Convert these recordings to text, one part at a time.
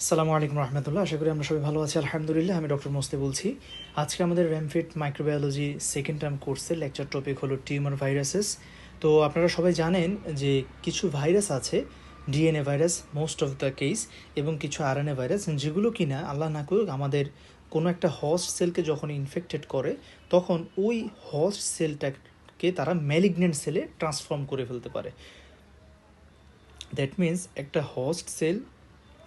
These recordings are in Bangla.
আসসালামু আলাইকুম রহমতুল্লাহ। আশা করি আমরা সবাই ভালো আছি আলহামদুলিল্লাহ। আমি ডক্টর মোস্তে বলছি। আজকে আমাদের র্যামফিট মাইক্রোবায়োলজি সেকেন্ড টার্ম কোর্সের লেকচার টপিক হলো টিউমার ভাইরাসেস। তো আপনারা সবাই জানেন যে কিছু ভাইরাস আছে, DNA virus most of the case, এবং কিছু আরএনএ ভাইরাস, যেগুলো কিনা আল্লাহ না করুক আমাদের কোনো একটা হোস্ট সেলকে যখন ইনফেক্টেড করে তখন ওই হোস্ট সেলটাকে তারা ম্যালিগনেন্ট সেলে ট্রান্সফর্ম করে ফেলতে পারে। দ্যাট মিন্স একটা হোস্ট সেল,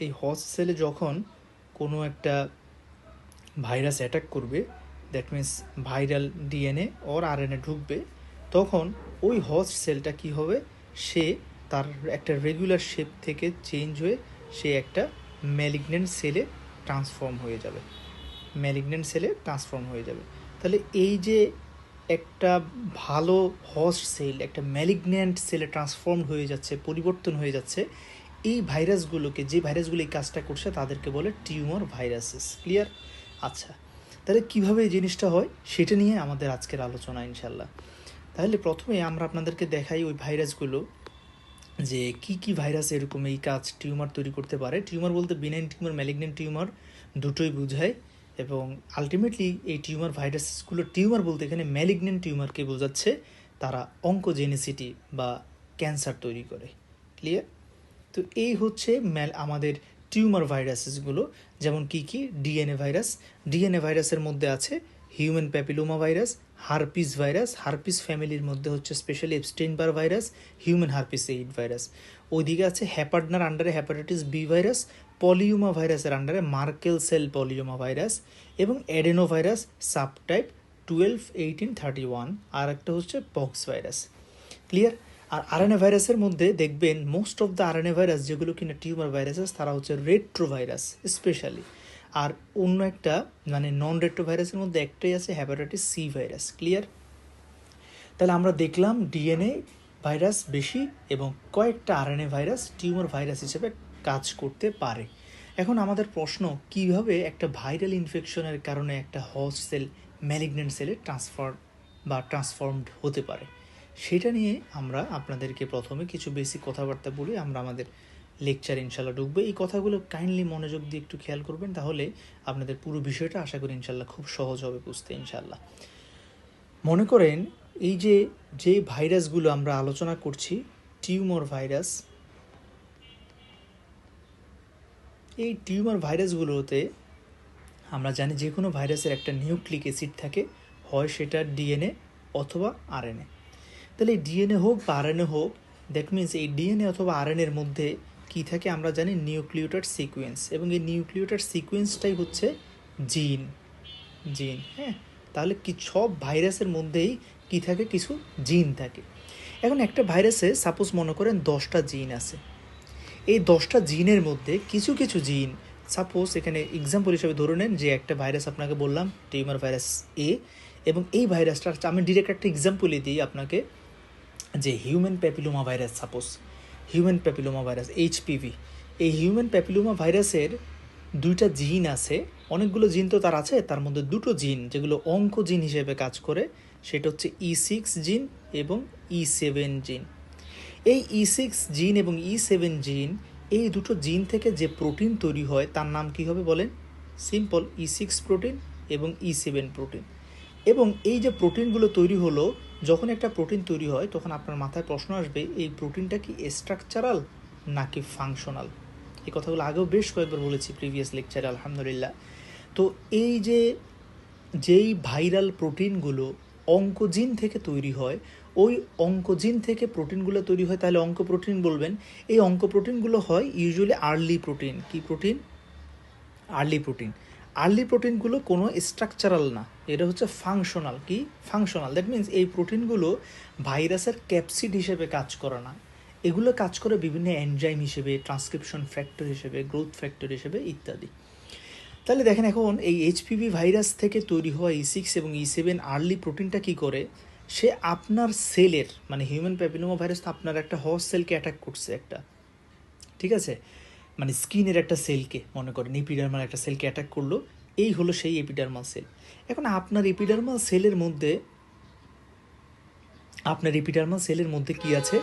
এই হোস্ট সেলে যখন কোনো একটা ভাইরাস অ্যাটাক করবে, that means viral DNA or RNA ঢুকবে, তখন ওই হোস্ট সেলটা কী হবে, সে তার একটা রেগুলার শেপ থেকে চেঞ্জ হয়ে সে একটা ম্যালিগনেন্ট সেলে ট্রান্সফর্ম হয়ে যাবে। তাহলে এই যে একটা ভালো হোস্ট সেল একটা ম্যালিগন্যান্ট সেলে ট্রান্সফর্ম হয়ে যাচ্ছে, পরিবর্তন হয়ে যাচ্ছে, এই ভাইরাসগুলোকে, যে ভাইরাসগুলো এই কাজটা করছে তাদেরকে বলে টিউমার ভাইরাসেস। ক্লিয়ার? আচ্ছা, তাহলে কীভাবে এই জিনিসটা হয় সেটা নিয়ে আমাদের আজকের আলোচনা ইনশাল্লাহ। তাহলে প্রথমে আমরা আপনাদেরকে দেখাই ওই ভাইরাসগুলো, যে কি কি ভাইরাস এরকম এই কাজ টিউমার তৈরি করতে পারে। টিউমার বলতে বিনাইন টিউমার, ম্যালিগন্যান্ট টিউমার দুটোই বোঝায়, এবং আলটিমেটলি এই টিউমার ভাইরাসগুলো, টিউমার বলতে এখানে ম্যালিগন্যান্ট টিউমারকে বোঝাচ্ছে, তারা অঙ্কোজেনিসিটি বা ক্যান্সার তৈরি করে। ক্লিয়ার? তো এই হচ্ছে আমাদের টিউমার ভাইরাসেসগুলো। যেমন কি কি? DNA virus. ডিএনএ ভাইরাসের মধ্যে আছে human papilloma virus, herpes virus, herpes ফ্যামিলির মধ্যে হচ্ছে specially Epstein Barr virus, human herpes eight virus. ওইদিকে আছে হ্যাপার্ডনার আন্ডারে হেপাটাইটিস বি ভাইরাস, পলিওমা ভাইরাসের আন্ডারে মার্কেল সেল পলিওমা ভাইরাস, এবং অ্যাডেনো ভাইরাস সাবটাইপ 12-18-31, আর একটা হচ্ছে পক্স ভাইরাস। ক্লিয়ার? আর আরএনএ ভাইরাসের মধ্যে দেখবেন most of the RNA virus যেগুলো কিনা টিউমার ভাইরাসেস, তারা হচ্ছে রেট্রো ভাইরাস স্পেশালি। আর অন্য একটা মানে নন রেট্রো ভাইরাসের মধ্যে একটাই আছে হ্যাপাটাইটিস সি ভাইরাস। ক্লিয়ার? তাহলে আমরা দেখলাম ডিএনএ ভাইরাস বেশি এবং কয়েকটা আরএনএ ভাইরাস টিউমার ভাইরাস হিসেবে কাজ করতে পারে। এখন আমাদের প্রশ্ন, কিভাবে একটা ভাইরাল ইনফেকশনের কারণে একটা হোস্ট সেল ম্যালিগন্যান্ট সেলে ট্রান্সফর্মড হতে পারে, সেটা নিয়ে আমরা আপনাদেরকে প্রথমে কিছু বেসিক কথাবার্তা বলি। আমরা আমাদের লেকচার ইনশাল্লাহ ঢুকবো। এই কথাগুলো কাইন্ডলি মনোযোগ দিয়ে একটু খেয়াল করবেন, তাহলে আপনাদের পুরো বিষয়টা আশা করি ইনশাল্লাহ খুব সহজ হবে বুঝতে ইনশাল্লাহ। মনে করেন এই যে ভাইরাসগুলো আমরা আলোচনা করছি, টিউমার ভাইরাস, এই টিউমার ভাইরাসগুলোতে আমরা জানি যে কোনো ভাইরাসের একটা নিউক্লিক অ্যাসিড থাকে, হয় সেটা ডিএনএ অথবা আরএনএ। তাহলে এই ডিএনএ হোক বা আরএনএ হোক, দ্যাট মিন্স এই ডিএনএ অথবা আরএনএর মধ্যে কী থাকে আমরা জানি নিউক্লিওটাইড সিকোয়েন্স, এবং এই নিউক্লিওটাইড সিকোয়েন্সটাই হচ্ছে জিন। হ্যাঁ, তাহলে কি সব ভাইরাসের মধ্যেই কী থাকে? কিছু জিন থাকে। এখন একটা ভাইরাসে সাপোজ মনে করেন 10টা জিন আছে। এই 10টা জিনের মধ্যে কিছু কিছু জিন, সাপোজ এখানে এক্সাম্পল হিসেবে ধরে নেন যে একটা ভাইরাস আপনাকে বললাম টিউমার ভাইরাস এ, এবং এই ভাইরাসটা আমি ডিরেক্ট একটা এক্সাম্পলই দিই আপনাকে, যে human papilloma virus, suppose human papilloma virus HPV. এই হিউম্যান প্যাপিলোমা ভাইরাসের 2টা জিন আছে, অনেকগুলো জিন তো তার আছে, তার মধ্যে 2টো জিন যেগুলো অঙ্কোজিন হিসেবে কাজ করে, সেটা হচ্ছে E6 জিন এবং E7 জিন। এই E6 জিন এবং E7 জিন, এই দুটো জিন থেকে যে প্রোটিন তৈরি হয় তার নাম কী হবে বলেন? সিম্পল, E6 প্রোটিন এবং E7 প্রোটিন। এবং এই যে প্রোটিনগুলো তৈরি হলো, যখন একটা প্রোটিন তৈরি হয় তখন আপনার মাথায় প্রশ্ন আসবে, এই প্রোটিনটা কি স্ট্রাকচারাল নাকি ফাংশনাল? এই কথাগুলো আগেও বেশ কয়েকবার বলেছি প্রিভিয়াস লেকচারে আলহামদুলিল্লাহ। তো এই যেই ভাইরাল প্রোটিনগুলো অঙ্কোজিন থেকে তৈরি হয়, ওই অঙ্কোজিন থেকে প্রোটিনগুলো তৈরি হয়, তাহলে অঙ্কোপ্রোটিন বলবেন। এই অঙ্কোপ্রোটিনগুলো হয় ইউজুয়ালি আর্লি প্রোটিন। কি প্রোটিন? Early protein. আর্লি প্রোটিনগুলো কোনো স্ট্রাকচারাল না, এটা হচ্ছে ফাংশনাল। কি ফাংশনাল? দ্যাট মিন্স এই প্রোটিনগুলো ভাইরাসের ক্যাপসিড হিসেবে কাজ করে না, এগুলো কাজ করে বিভিন্ন এনজাইম হিসেবে, ট্রান্সক্রিপশন ফ্যাক্টর হিসেবে, গ্রোথ ফ্যাক্টর হিসেবে ইত্যাদি। তাহলে দেখেন এখন এই এইচপিভি ভাইরাস থেকে তৈরি হওয়া E6 এবং E7 আর্লি প্রোটিনটা কী করে, সে আপনার সেলের, মানে হিউম্যান প্যাপিলোমা ভাইরাস তো আপনার একটা হোস্ট সেলকে অ্যাটাক করছে একটা, ঠিক আছে, মানে স্কিনের একটা সেলকে মনে করেন এপিডার্মাল একটা সেলকে অ্যাটাক করলো, এই হলো সেই এপিডার্মাল সেল। এখন আপনার এপিডার্মাল সেলের মধ্যে কি আছে?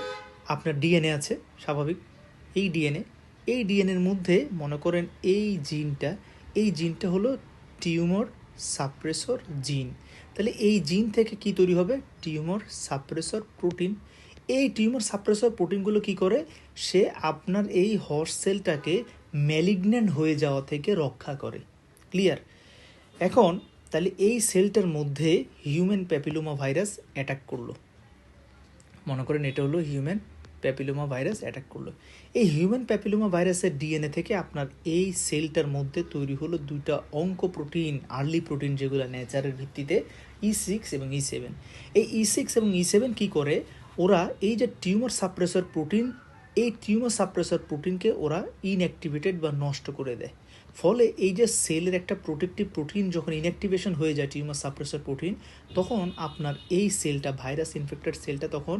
আপনার ডিএনএ আছে স্বাভাবিক। এই ডিএনএ এই ডিএনএর মধ্যে মনে করেন এই জিনটা হলো টিউমার সাপ্রেসর জিন। তাহলে এই জিন থেকে কি তৈরি হবে? Tumour suppressor protein. এই টিউমার সাপ্রেসর প্রোটিনগুলো কি করে? সে আপনার এই হর্স সেলটাকে ম্যালিগন্যান্ট হয়ে যাওয়া থেকে রক্ষা করে। ক্লিয়ার? এখন তাহলে এই সেলটার মধ্যে হিউম্যান প্যাপিলোমা ভাইরাস অ্যাটাক করলো। মনে করেন এটা হলো হিউম্যান প্যাপিলোমা ভাইরাস অ্যাটাক করলো। এই হিউম্যান প্যাপিলোমা ভাইরাসের ডিএনএ থেকে আপনার এই সেলটার মধ্যে তৈরি হলো দুইটা অঙ্ক প্রোটিন, আর্লি প্রোটিন, যেগুলো নেচারের ভিত্তিতে E6 এবং E7। এই E6 এবং E7 কি করে? ওরা এই যে টিউমার সাপ্রেসর প্রোটিন, এই টিউমার সাপ্রেসর প্রোটিনকে ওরা ইনঅ্যাক্টিভেটেড বা নষ্ট করে দেয়। ফলে এই যে সেলের একটা প্রোটেক্টিভ প্রোটিন যখন ইনঅ্যাক্টিভেশন হয়ে যায় টিউমার সাপ্রেসর প্রোটিন, তখন আপনার এই সেলটা, ভাইরাস ইনফেক্টেড সেলটা তখন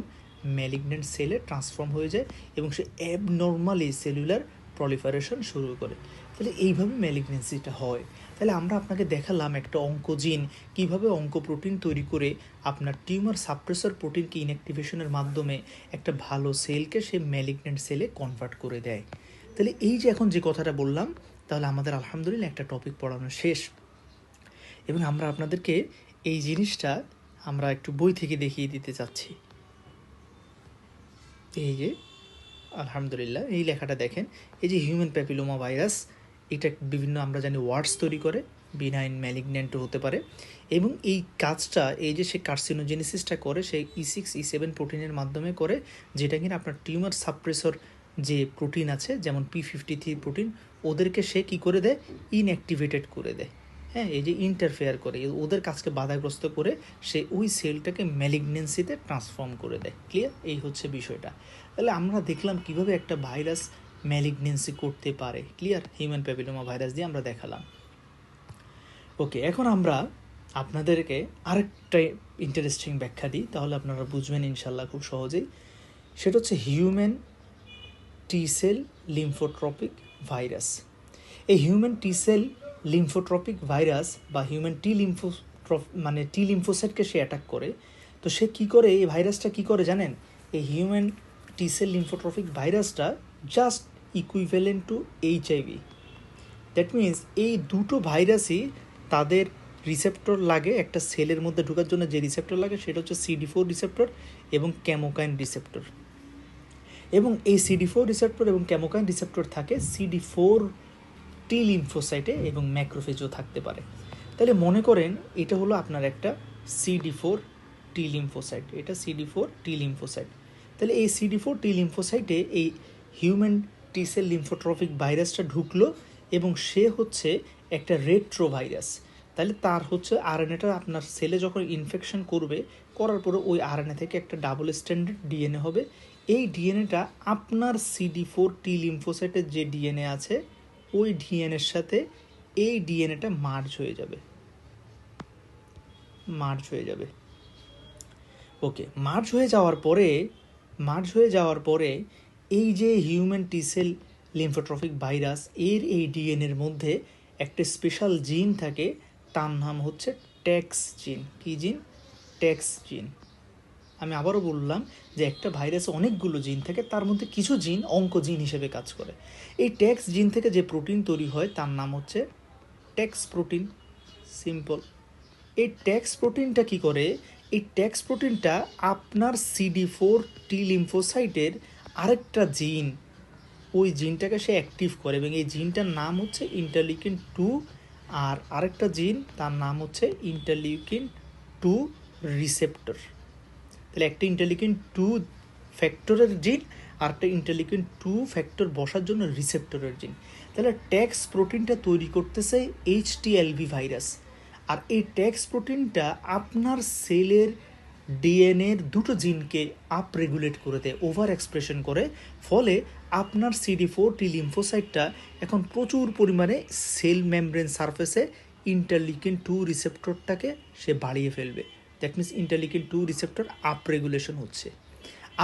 ম্যালিগন্যান্ট সেলে ট্রান্সফর্ম হয়ে যায় এবং সে অ্যাবনর্মালি সেলুলার প্রলিফারেশন শুরু করে। তাহলে এইভাবে ম্যালিগন্যান্সিটা হয়। তাহলে আমরা আপনাকে দেখালাম একটা অঙ্কোজিন কীভাবে অঙ্কোপ্রোটিন তৈরি করে আপনার টিউমার সাপ্রেসর প্রোটিনকে ইনঅ্যাক্টিভেশনের মাধ্যমে একটা ভালো সেলকে সে ম্যালিগন্যান্ট সেলে কনভার্ট করে দেয়। তাহলে এই যে এখন যে কথাটা বললাম, তাহলে আমাদের আলহামদুলিল্লাহ একটা টপিক পড়ানো শেষ। এবং আমরা আপনাদেরকে এই জিনিসটা আমরা একটু বই থেকে দেখিয়ে দিতে চাচ্ছি। এই যে আলহামদুলিল্লাহ এই লেখাটা দেখেন, এই যে হিউম্যান প্যাপিলোমা ভাইরাস, এটা বিভিন্ন আমরা জানি ওয়ার্ডস তৈরি করে, বিনাইন ম্যালিগন্যান্টও হতে পারে। এবং এই কাজটা, এই যে সে কার্সিনোজেনেসিসটা করে, সেই E6 E7 প্রোটিনের মাধ্যমে করে, যেটা কিনা আপনার টিউমার সাপ্রেসর যে প্রোটিন আছে, যেমন P53 প্রোটিন, ওদেরকে সে কী করে দেয়? ইনঅ্যাক্টিভেটেড করে দেয়। হ্যাঁ, এই যে ইন্টারফেয়ার করে, ওদের কাজকে বাধাগ্রস্ত করে সে ওই সেলটাকে ম্যালিগন্যান্সিতে ট্রান্সফর্ম করে দেয়। ক্লিয়ার? এই হচ্ছে বিষয়টা। তাহলে আমরা দেখলাম কিভাবে একটা ভাইরাস ম্যালিগন্যান্সি করতে পারে। ক্লিয়ার? হিউম্যান প্যাপিলোমা ভাইরাস দিয়ে আমরা দেখালাম। ওকে, এখন আমরা আপনাদেরকে আরেকটা ইন্টারেস্টিং ব্যাখ্যা দিই, তাহলে আপনারা বুঝবেন ইনশাল্লাহ খুব সহজেই। সেটা হচ্ছে হিউম্যান টি সেল লিম্ফোট্রপিক ভাইরাস। এই হিউম্যান টি সেল লিম্ফোট্রপিক ভাইরাস বা হিউম্যান টি লিম্ফোসাইটকে সে অ্যাটাক করে। তো সে কী করে? এই ভাইরাসটা কী করে জানেন? এই হিউম্যান টি সেল লিম্ফোট্রপিক ভাইরাসটা just equivalent to HIV। That means এই দুটো ভাইরাসই তাদের রিসেপ্টর লাগে একটা সেলের মধ্যে ঢোকার জন্য। যে রিসেপ্টর লাগে সেটা হচ্ছে CD4 রিসেপ্টর এবং ক্যামোকাইন রিসেপ্টর। এবং এই CD4 রিসেপ্টর এবং ক্যামোকাইন রিসেপ্টর থাকে CD4 টি লিম্ফোসাইটে এবং ম্যাক্রোফেজও থাকতে পারে। তাহলে মনে করেন এটা হলো আপনার একটা CD4 টি লিম্ফোসাইট, এটা CD4 টি লিম্ফোসাইট। তাহলে এই CD4 টি লিম্ফোসাইটে এই হিউম্যান টি সেল লিম্ফোট্রপিক ভাইরাসটা ঢুকলো এবং সে হচ্ছে একটা রেট্রো ভাইরাস। তাহলে তার হচ্ছে RNAটা আপনার সেলে যখন ইনফেকশন করবে, করার পরে ওই RNA থেকে একটা ডাবল স্ট্যান্ডার্ড DNA হবে। এই ডিএনএটা আপনার CD4 টি লিম্ফোসাইটের যে ডিএনএ আছে, ওই ডিএনএর সাথে এই ডিএনএটা মার্জ হয়ে যাবে। ওকে, মার্জ হয়ে যাওয়ার পরে এই যে হিউম্যান টি সেল লিম্ফোট্রপিক ভাইরাস, এর এই ডিএনএর মধ্যে একটা স্পেশাল জিন থাকে, তার নাম হচ্ছে ট্যাক্স জিন। কি জিন? ট্যাক্স জিন। আমি আবারও বললাম যে একটা ভাইরাসে অনেকগুলো জিন থাকে, তার মধ্যে কিছু জিন অঙ্কোজিন হিসেবে কাজ করে। এই ট্যাক্স জিন থেকে যে প্রোটিন তৈরি হয় তার নাম হচ্ছে ট্যাক্স প্রোটিন। সিম্পল। এই ট্যাক্স প্রোটিনটা কি করে? এই ট্যাক্স প্রোটিনটা আপনার CD4 টি লিম্ফোসাইটের আরেকটা জিন, ওই জিনটাকে সে অ্যাক্টিভ করে এবং এই জিনটার নাম হচ্ছে ইন্টারলিউকিন 2। আর আরেকটা জিন, তার নাম হচ্ছে ইন্টারলিউকিন 2 রিসেপ্টর। তাহলে একটা ইন্টারলিউকিন 2 ফ্যাক্টরের জিন আর একটা ইন্টারলিউকিন 2 ফ্যাক্টর বসার জন্য রিসেপ্টরের জিন। তাহলে ট্যাক্স প্রোটিনটা তৈরি করতেছে HTLV ভাইরাস। আর এই ট্যাক্স প্রোটিনটা আপনার সেলের ডিএনএর দুটো জিনকে আপ রেগুলেট করে দেয়, ওভার এক্সপ্রেশন করে। ফলে আপনার CD4 টি লিম্ফোসাইটটা এখন প্রচুর পরিমাণে সেল মেমব্রেন সারফেসে ইন্টারলিউকিন 2 রিসেপ্টরটাকে সে বাড়িয়ে ফেলবে। That means interleukin 2 receptor up regulation হচ্ছে।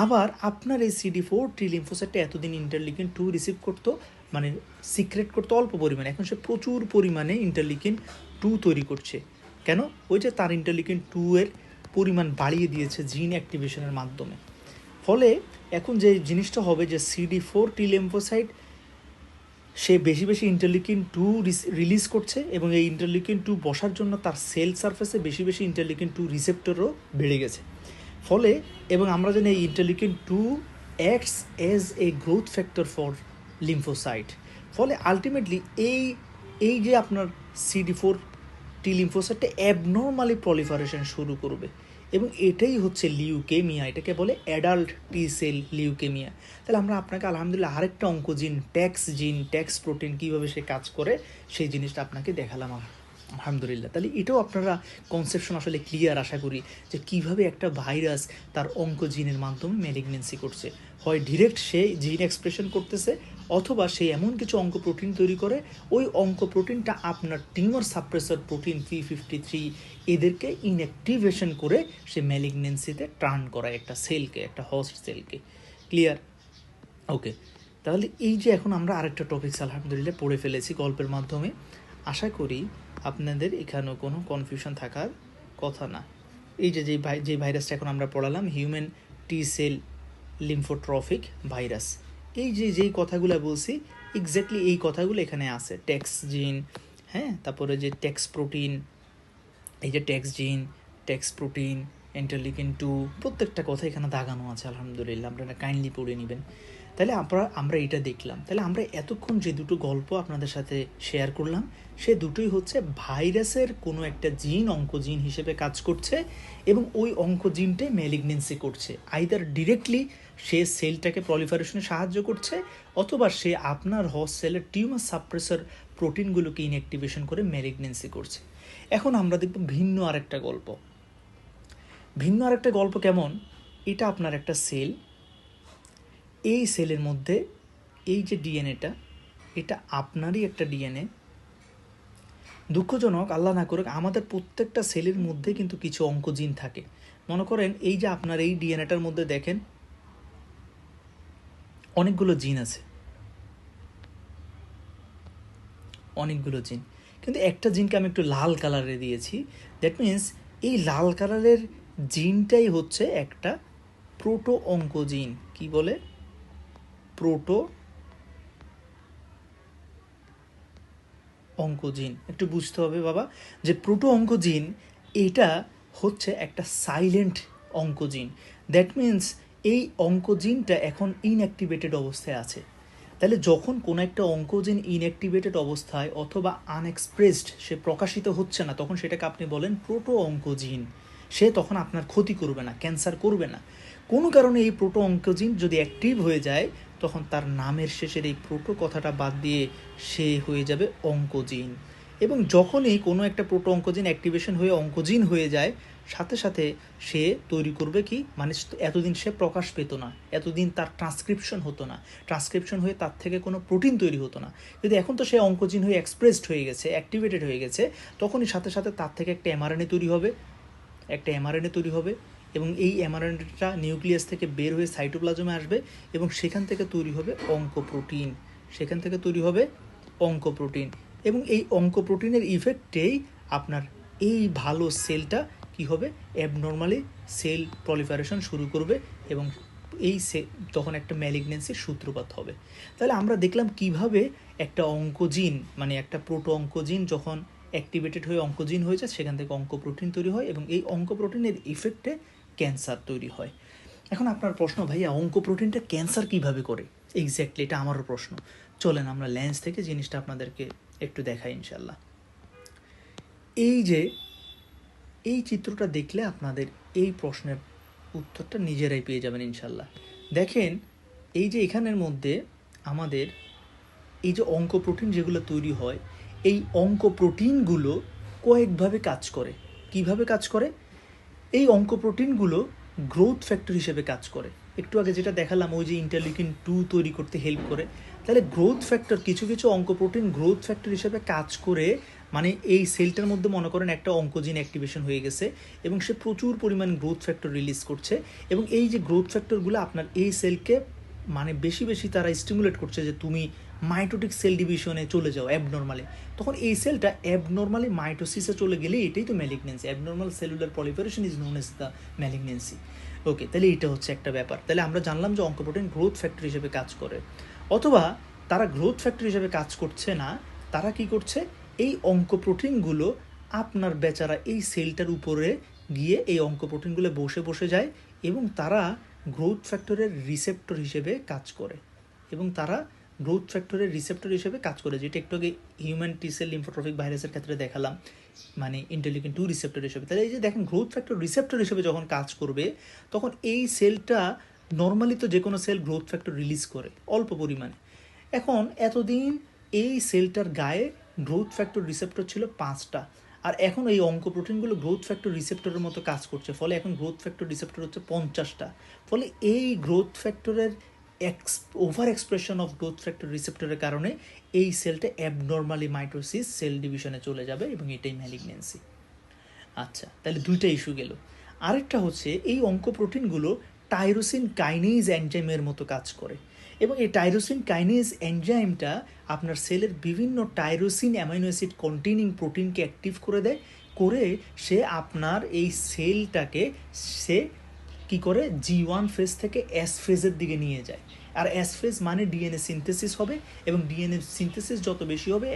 আবার আপনার এই CD4 টি লিম্ফোসাইটটা এতদিন ইন্টারলিউকিন 2 রিসিভ করতো, মানে সিক্রেট করতো অল্প পরিমাণে, এখন সে প্রচুর পরিমাণে ইন্টারলিউকিন 2 তৈরি করছে। কেন? ওই যে তার ইন্টারলিউকিন 2 এর পরিমাণ বাড়িয়ে দিয়েছে জিন অ্যাক্টিভেশনের মাধ্যমে। ফলে এখন যে জিনিসটা হবে যে CD4 টি লিম্ফোসাইট সে বেশি বেশি ইন্টারলিউকিন-2 রিলিজ করছে এবং এই ইন্টারলিউকিন-2 বসার জন্য তার সেল সারফেসে বেশি বেশি ইন্টারলিউকিন-2 রিসেপ্টরও বেড়ে গেছে। ফলে এবং আমরা জানি এই interleukin two acts as a growth factor for lymphocyte. ফলে আলটিমেটলি এই যে আপনার CD4 টি লিম্ফোসাইটটা অ্যাবনর্মালি প্রলিফারেশন শুরু করবে এবং এটাই হচ্ছে লিউকেমিয়া, এটাকে বলে অ্যাডাল্ট টি সেল লিউকেমিয়া। তাহলে আমরা আপনাকে আলহামদুলিল্লাহ আরেকটা জিন ট্যাক্স প্রোটিন কীভাবে সে কাজ করে সেই জিনিসটা আপনাকে দেখালাম আলহামদুলিল্লাহ। তাহলে এটাও আপনারা কনসেপশন আসলে ক্লিয়ার আশা করি যে কিভাবে একটা ভাইরাস তার জিনের মাধ্যমে ম্যালিগনেন্সি করছে। হয় ডিরেক্ট সে জিন এক্সপ্রেশন করতেছে অথবা সে এমন কিছু প্রোটিন তৈরি করে ওই প্রোটিনটা আপনার টিউমার সাপ্রেসর প্রোটিন P53 এদেরকে ইনঅ্যাক্টিভেশন করে সে ম্যালিগনেন্সিতে টার্ন করায় একটা সেলকে, একটা হোস্ট সেলকে। ক্লিয়ার? ওকে, তাহলে এই যে এখন আমরা আরেকটা টপিকস আলহামদুলিল্লাহ পড়ে ফেলেছি গল্পের মাধ্যমে। আশা করি আপনাদের এখানেও কোনো কনফিউশন থাকার কথা না। এই যে যে ভাইরাসটা এখন আমরা পড়ালাম হিউম্যান টি সেল লিম্ফোট্রফিক ভাইরাস, এই যেই কথাগুলো বলছি এক্স্যাক্টলি এই কথাগুলো এখানে আছে। ট্যাক্স জিন, হ্যাঁ, তারপরে যে ট্যাক্স প্রোটিন, এই যে ট্যাক্স প্রোটিন, ইন্টারলিউকিন-2 প্রত্যেকটা কথা এখানে দাগানো আছে আলহামদুলিল্লাহ, আপনারা কাইন্ডলি পড়ে নেবেন। তাহলে আমরা এটা দেখলাম। তাহলে আমরা এতক্ষণ যে দুটো গল্প আপনাদের সাথে শেয়ার করলাম সে দুটোই হচ্ছে ভাইরাসের কোনো একটা জিন জিন হিসেবে কাজ করছে এবং ওই জিনটাই ম্যালিগনেন্সি করছে। আইদার ডিরেক্টলি সে সেলটাকে প্রলিফারেশনে সাহায্য করছে অথবা সে আপনার হোস্ট সেলের টিউমার সাপ্রেসর প্রোটিনগুলোকে ইনঅ্যাক্টিভেশন করে ম্যালিগনেন্সি করছে। এখন আমরা দেখব ভিন্ন আরেকটা গল্প কেমন। এটা আপনার একটা সেল, এই সেলের মধ্যে এই যে ডিএনএটা এটা আপনারই একটা ডিএনএ। দুঃখজনক, আল্লাহ না করুক, আমাদের প্রত্যেকটা সেলের মধ্যে কিন্তু কিছু জিন থাকে। মনে করেন এই যে আপনার এই ডিএনএটার মধ্যে দেখেন অনেকগুলো জিন আছে, কিন্তু একটা জিনকে আমি একটু লাল কালারে দিয়েছি। দ্যাট মিনস এই লাল কালারের জিনটাই হচ্ছে একটা প্রোটো জিন। কি বলে? প্রোটো জিন। একটু বুঝতে হবে বাবা যে প্রোটো জিন এটা হচ্ছে একটা সাইলেন্ট জিন। দ্যাট মিনস এই জিনটা এখন ইনঅ্যাক্টিভেটেড অবস্থায় আছে। তাহলে যখন কোনো একটা জিন ইনঅ্যাক্টিভেটেড অবস্থায় অথবা আনএক্সপ্রেসড, সে প্রকাশিত হচ্ছে না, তখন সেটাকে আপনি বলেন প্রোটো জিন। সে তখন আপনার ক্ষতি করবে না, ক্যান্সার করবে না। কোনো কারণে এই প্রোটো জিন যদি অ্যাক্টিভ হয়ে যায় তখন তার নামের শেষের এই প্রোটো কথাটা বাদ দিয়ে সে হয়ে যাবে জিন। এবং যখনই কোনো একটা প্রোটো জিন অ্যাক্টিভেশন হয়ে জিন হয়ে যায় সাথে সাথে সে তৈরি করবে কি, মানে এতদিন সে প্রকাশ পেত না, এতদিন তার ট্রান্সক্রিপশন হতো না, ট্রান্সক্রিপশন হয়ে তার থেকে কোনো প্রোটিন তৈরি হতো না। যদি এখন তো সে জিন হয়ে এক্সপ্রেসড হয়ে গেছে, অ্যাক্টিভেটেড হয়ে গেছে, তখনই সাথে সাথে তার থেকে একটা এমআরএনএ তৈরি হবে এবং এই এমআরএনএটা নিউক্লিয়াস থেকে বের হয়ে সাইটোপ্লাজমে আসবে এবং সেখান থেকে তৈরি হবে অঙ্কোপ্রোটিন। এবং এই অঙ্কোপ্রোটিনের ইফেক্টেই আপনার এই ভালো সেলটা কি হবে, অ্যাবনর্মালি সেল প্রলিফারেশন শুরু করবে এবং এই তখন একটা ম্যালিগনেন্সির সূত্রপাত হবে। তাহলে আমরা দেখলাম কিভাবে একটা জিন, মানে একটা প্রোটো জিন যখন অ্যাক্টিভেটেড হয়ে জিন হয়ে যায় সেখান থেকে অঙ্কোপ্রোটিন তৈরি হয় এবং এই অঙ্কোপ্রোটিনের ইফেক্টে ক্যান্সার তৈরি হয়। এখন আপনার প্রশ্ন, ভাইয়া অঙ্কোপ্রোটিনটা ক্যান্সার কিভাবে করে? এক্স্যাক্টলি এটা আমারও প্রশ্ন। চলেন আমরা লেন্স থেকে জিনিসটা আপনাদেরকে একটু দেখাই ইনশাল্লাহ। এই চিত্রটা দেখলে আপনাদের এই প্রশ্নের উত্তরটা নিজেরাই পেয়ে যাবেন ইনশাল্লাহ। দেখেন এই যে এখানের মধ্যে আমাদের এই যে অঙ্কোপ্রোটিন যেগুলো তৈরি হয়, এই অঙ্কোপ্রোটিনগুলো কয়েকভাবে কাজ করে। কিভাবে কাজ করে? এই অঙ্কোপ্রোটিনগুলো গ্রোথ ফ্যাক্টর হিসেবে কাজ করে। একটু আগে যেটা দেখালাম ওই যে ইন্টারলিউকিন-2 তৈরি করতে হেল্প করে। তাহলে গ্রোথ ফ্যাক্টর, কিছু অঙ্কোপ্রোটিন গ্রোথ ফ্যাক্টর হিসেবে কাজ করে, মানে এই সেলটার মধ্যে মনে করেন একটা জিন অ্যাক্টিভেশন হয়ে গেছে এবং সে প্রচুর পরিমাণ গ্রোথ ফ্যাক্টর রিলিজ করছে এবং এই যে গ্রোথ ফ্যাক্টরগুলো আপনার এই সেলকে মানে বেশি তারা স্টিমুলেট করছে যে তুমি মাইটোটিক সেল ডিভিশনে চলে যাও অ্যাবনর্মালি। তখন এই সেলটা অ্যাবনর্মালি মাইটোসিসে চলে গেলে এটাই তো malignancy. Abnormal cellular proliferation is known as the malignancy. Okay, তাহলে এটা হচ্ছে একটা ব্যাপার। তাহলে আমরা জানলাম যে অঙ্কোপ্রোটিন গ্রোথ ফ্যাক্টর হিসেবে কাজ করে। অথবা তারা গ্রোথ ফ্যাক্টর হিসেবে কাজ করছে না, তারা কি করছে, এই অঙ্কোপ্রোটিনগুলো আপনার বেচারা এই সেলটার উপরে গিয়ে এই অঙ্কোপ্রোটিনগুলো বসে বসে যায় এবং তারা গ্রোথ ফ্যাক্টরের রিসেপ্টর হিসেবে কাজ করে যেটা একটু আগে হিউম্যান টি সেল লিম্ফোট্রপিক ভাইরাসের ক্ষেত্রে দেখালাম, মানে ইন্টারলিউকিন-2 রিসেপ্টর হিসেবে। তাহলে এই যে দেখেন গ্রোথ ফ্যাক্টর রিসেপ্টর হিসেবে যখন কাজ করবে তখন এই সেলটা, নর্মালি তো যে কোনো সেল গ্রোথ ফ্যাক্টর রিলিজ করে অল্প পরিমাণে, এখন এতদিন এই সেলটার গায়ে গ্রোথ ফ্যাক্টর রিসেপ্টর ছিল 5টা, আর এখন এই অঙ্কোপ্রোটিনগুলো গ্রোথ ফ্যাক্টর রিসেপ্টরের মতো কাজ করছে, ফলে এখন গ্রোথ ফ্যাক্টর রিসেপ্টর হচ্ছে 50টা। ফলে এই গ্রোথ ফ্যাক্টরের over expression of growth factor রিসেপ্টরের কারণে এই সেলটা অ্যাবনর্মালি মাইটোসিস সেল ডিভিশনে চলে যাবে এবং এটাই ম্যালিগনেন্সি। আচ্ছা, তাহলে দুইটা ইস্যু গেল। আরেকটা হচ্ছে এই অঙ্কোপ্রোটিনগুলো টাইরোসিন কাইনেজ এনজাইমের মতো কাজ করে এবং এই টাইরোসিন কাইনেজ এনজাইমটা আপনার সেলের বিভিন্ন টাইরোসিন অ্যামাইনো অ্যাসিড কন্টেইনিং প্রোটিনকে অ্যাক্টিভ করে দেয়, করে সে আপনার এই সেলটাকে সে কি করে G1 ফেজ থেকে S ফেজের দিকে নিয়ে যায়। আর S ফেজ মানে ডিএনএ সিনথেসিস হবে এবং ডিএনএ সিনথেসিস যত বেশি হবে